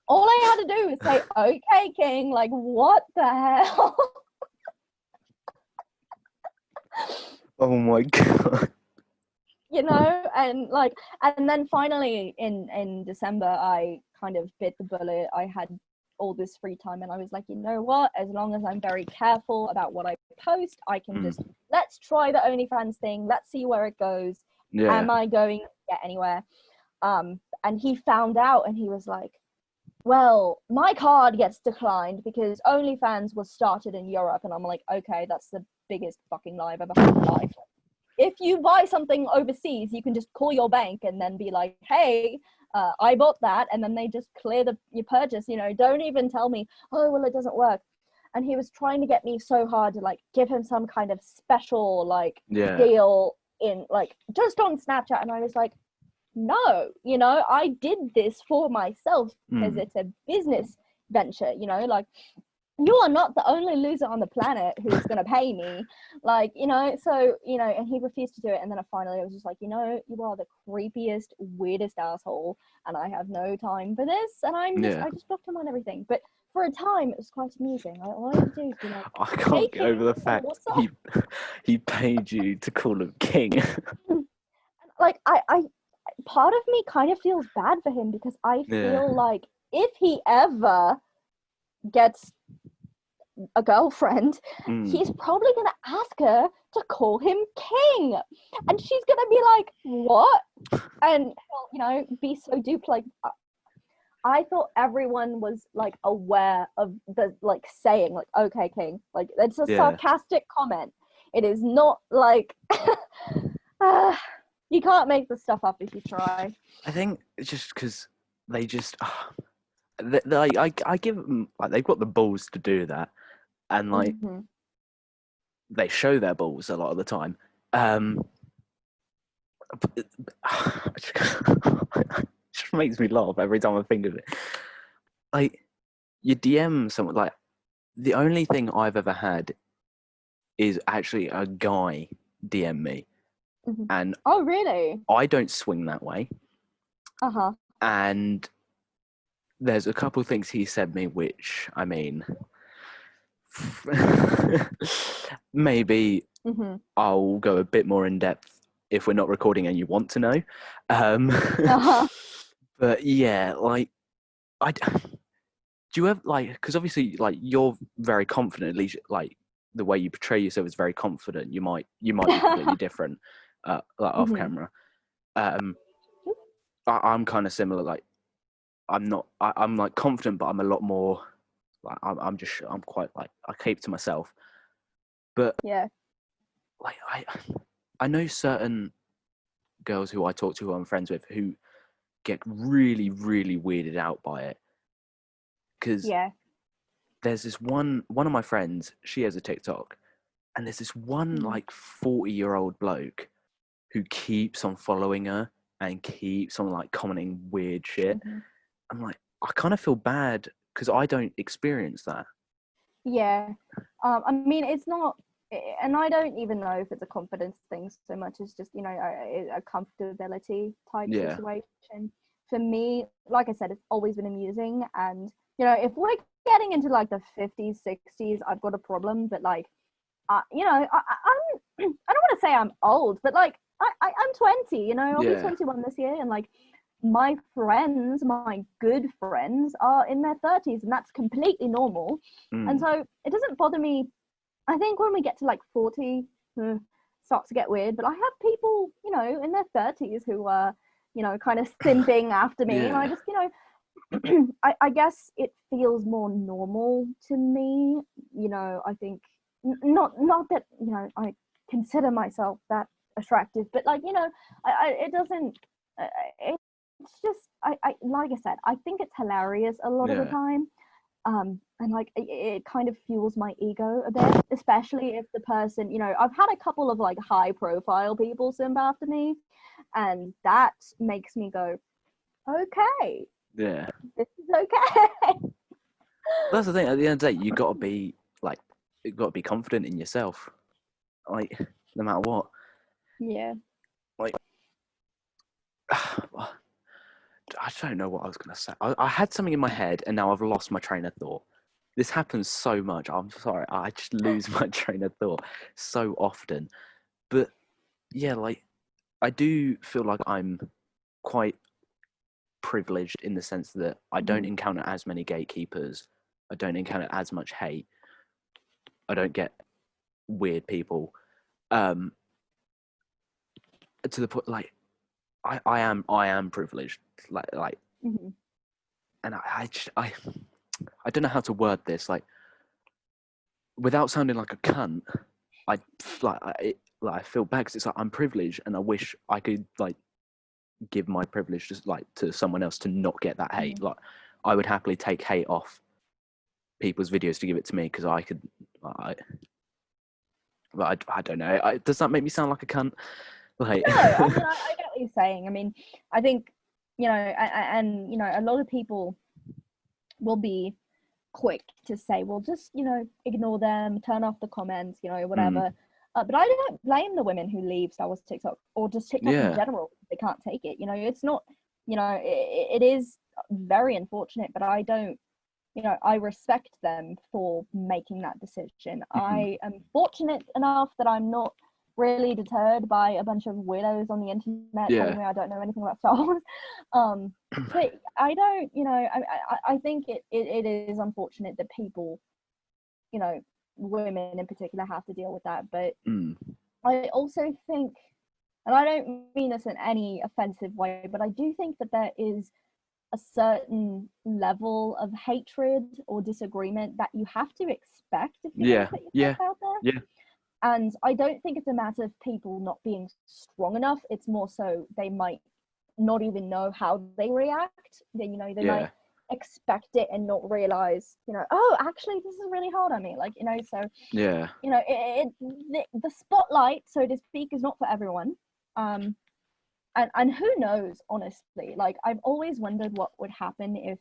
All I had to do was say, okay, King, like, what the hell? Oh my God. You know, and then finally in December, I kind of bit the bullet. I had all this free time, and I was like, you know what? As long as I'm very careful about what I post, I can just, let's try the OnlyFans thing. Let's see where it goes. Yeah. Am I going to get anywhere? And he found out, and he was like, well, my card gets declined because OnlyFans was started in Europe. And I'm like, okay, that's the biggest fucking lie I've ever heard in my life. If you buy something overseas, you can just call your bank and then be like, hey, I bought that. And then they just clear your purchase, you know, don't even tell me, oh, well, it doesn't work. And he was trying to get me so hard to like give him some kind of special like deal in like just on Snapchat. And I was like, no, you know, I did this for myself because it's a business venture, you know, like you are not the only loser on the planet who's going to pay me, like, you know. So, you know, and he refused to do it. And then finally I was just like, you know, you are the creepiest, weirdest asshole, and I have no time for this. And I just blocked him on everything. But for a time it was quite amusing. Like, all I had to do is be like, I can't get over the fact he paid you to call him King. Like, I part of me kind of feels bad for him, because I feel like if he ever gets a girlfriend, he's probably going to ask her to call him King, and she's going to be like, what? And he'll, you know, be so duped. Like, I thought everyone was like aware of the like saying like, okay, King, like it's a sarcastic comment. It is not like you can't make this stuff up if you try. I think it's just because they just, I give them, like, they've got the balls to do that, and like they show their balls a lot of the time. It just makes me laugh every time I think of it. Like, you DM someone, like, the only thing I've ever had is actually a guy DM me. And oh, really? I don't swing that way. And there's a couple of things he said me, which, I mean, maybe I'll go a bit more in depth if we're not recording and you want to know. But yeah, like, do you ever, like, because obviously, like, you're very confident, at least, like, the way you portray yourself is very confident. You might be completely different, like, off camera. I'm kind of similar. Like, I'm like confident, but I'm a lot more like, I'm quite like, I keep to myself. But like, I know certain girls who I talk to, who I'm friends with, who get really, really weirded out by it. Because there's this one of my friends, she has a TikTok, and there's this one like 40-year-old bloke who keeps on following her and keeps on like commenting weird shit. I'm like, I kind of feel bad because I don't experience that. I mean, it's not, and I don't even know if it's a confidence thing so much as just, you know, a comfortability type situation. for me, like I said, it's always been amusing. And, you know, if we're getting into like the 50s, 60s, I've got a problem. But like, you know, I don't want to say I'm old, but like, I'm 20, you know, I'll be 21 this year. And like, my friends, my good friends are in their 30s, and that's completely normal. And so it doesn't bother me. I think when we get to like 40, starts to get weird. But I have people, you know, in their 30s who are, you know, kind of simping after me. And I just, you know, I guess it feels more normal to me. You know, I think not that, you know, I consider myself that attractive, but like, you know, it doesn't, it's just, I like I said, I think it's hilarious a lot of the time. And like it kind of fuels my ego a bit, especially if the person, you know, I've had a couple of like high profile people simp after me, and that makes me go, okay, this is okay. That's the thing. At the end of the day, you got to be confident in yourself, like no matter what. Like, I don't know what I was going to say. I had something in my head, and now I've lost my train of thought. This happens so much. I'm sorry. I just lose my train of thought so often. But yeah, like, I do feel like I'm quite privileged in the sense that I don't encounter as many gatekeepers. I don't encounter as much hate. I don't get weird people. To the point, like, I am privileged. Like, and I don't know how to word this. Like, without sounding like a cunt, I feel bad because it's like I'm privileged, and I wish I could like give my privilege just like to someone else to not get that hate. Like, I would happily take hate off people's videos to give it to me because I could. But I don't know. Does that make me sound like a cunt? Like, no, I mean, I get what you're saying. I mean, I think, you know, and you know, a lot of people will be quick to say, well, just, you know, ignore them, turn off the comments, you know, whatever. But I don't blame the women who leave Star Wars TikTok, or just TikTok in general. They can't take it. You know, it's not, you know, it is very unfortunate, but I don't, you know, I respect them for making that decision. I am fortunate enough that I'm not really deterred by a bunch of weirdos on the internet telling me I don't know anything about Star Wars. But I don't, you know, I think it is unfortunate that people, you know, women in particular have to deal with that. But I also think, and I don't mean this in any offensive way, but I do think that there is a certain level of hatred or disagreement that you have to expect if you're going to put yourself out there. And I don't think it's a matter of people not being strong enough. It's more so they might not even know how they react. They, you know, they might expect it and not realize, you know, oh, actually, this is really hard on me. Like, you know, so, you know, the spotlight, so to speak, is not for everyone. And who knows, honestly, like, I've always wondered what would happen if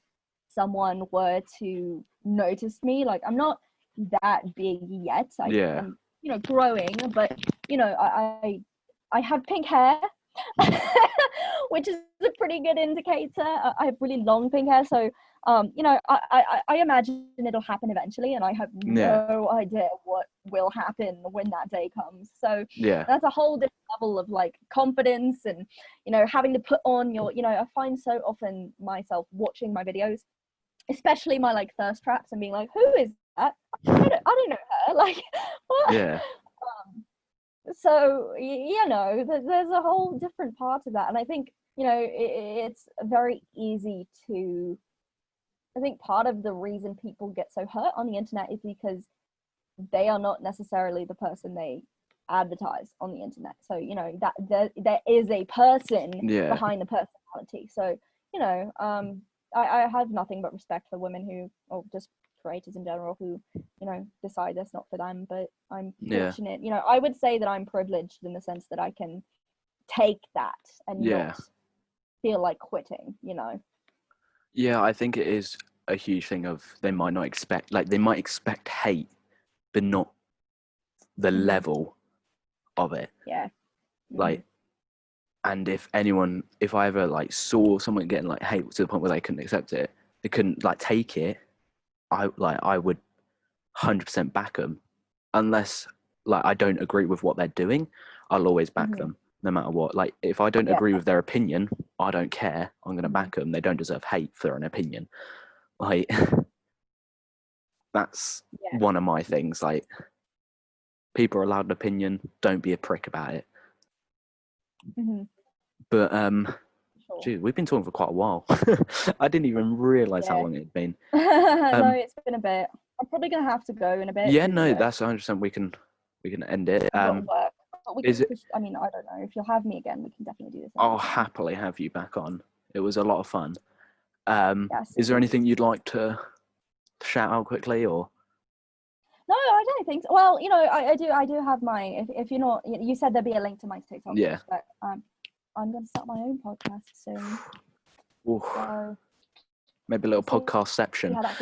someone were to notice me. Like, I'm not that big yet. I'm, you know, growing, but, you know, I have pink hair, which is a pretty good indicator. I have really long pink hair, so you know, I imagine it'll happen eventually, and I have no idea what will happen when that day comes. So that's a whole different level of like confidence, and, you know, having to put on your, you know, I find so often myself watching my videos, especially my like thirst traps, and being like, who is that? I don't know her. Like, what? So, you know, there's a whole different part of that. And I think, you know, it's very easy to, I think part of the reason people get so hurt on the internet is because they are not necessarily the person they advertise on the internet. So, you know, that there is a person behind the personality. So, you know, I have nothing but respect for women who, or just creators in general, who, you know, decide that's not for them. But I'm fortunate, you know, I would say that I'm privileged in the sense that I can take that and not feel like quitting, you know. I think it is a huge thing of they might not expect, like, they might expect hate, but not the level of it. Yeah. Like, And if I ever like saw someone getting like hate to the point where they couldn't accept it, they couldn't like take it, I would 100% back them, unless like I don't agree with what they're doing. I'll always back them no matter what. Like if I don't agree with their opinion, I don't care. I'm going to back them. They don't deserve hate for an opinion. Like that's one of my things. Like people are allowed an opinion. Don't be a prick about it. But geez, we've been talking for quite a while. I didn't even realize how long it'd been. No, it's been a bit. I'm probably gonna have to go in a bit. Yeah, no, that's 100%. We can end it. I mean, I don't know. If you'll have me again, we can definitely do this. I'll happily have you back on. It was a lot of fun. Is there anything you'd like to shout out quickly, or? No, I don't think so. Well, I do have my. If you're not, you said there'd be a link to my TikTok. Yeah. But I'm going to start my own podcast soon. So, maybe a little podcastception. How that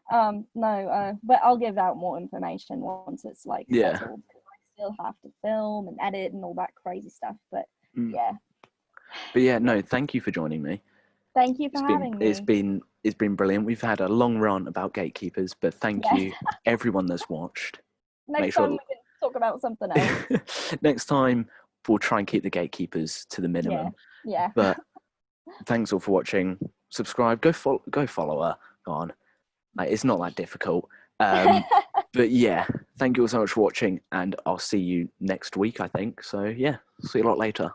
goes. No, but I'll give out more information once it's like settled. I still have to film and edit and all that crazy stuff. But But yeah, no, thank you for joining me. Thank you for having me. It's been brilliant. We've had a long rant about Gatekeepers, but thank you everyone that's watched. Next time we can talk about something else. Next time we'll try and keep the Gatekeepers to the minimum. Yeah. But thanks all for watching. Subscribe. Go follow her. Go on. Like, it's not that difficult. But yeah, thank you all so much for watching, and I'll see you next week, I think. So yeah, see you a lot later.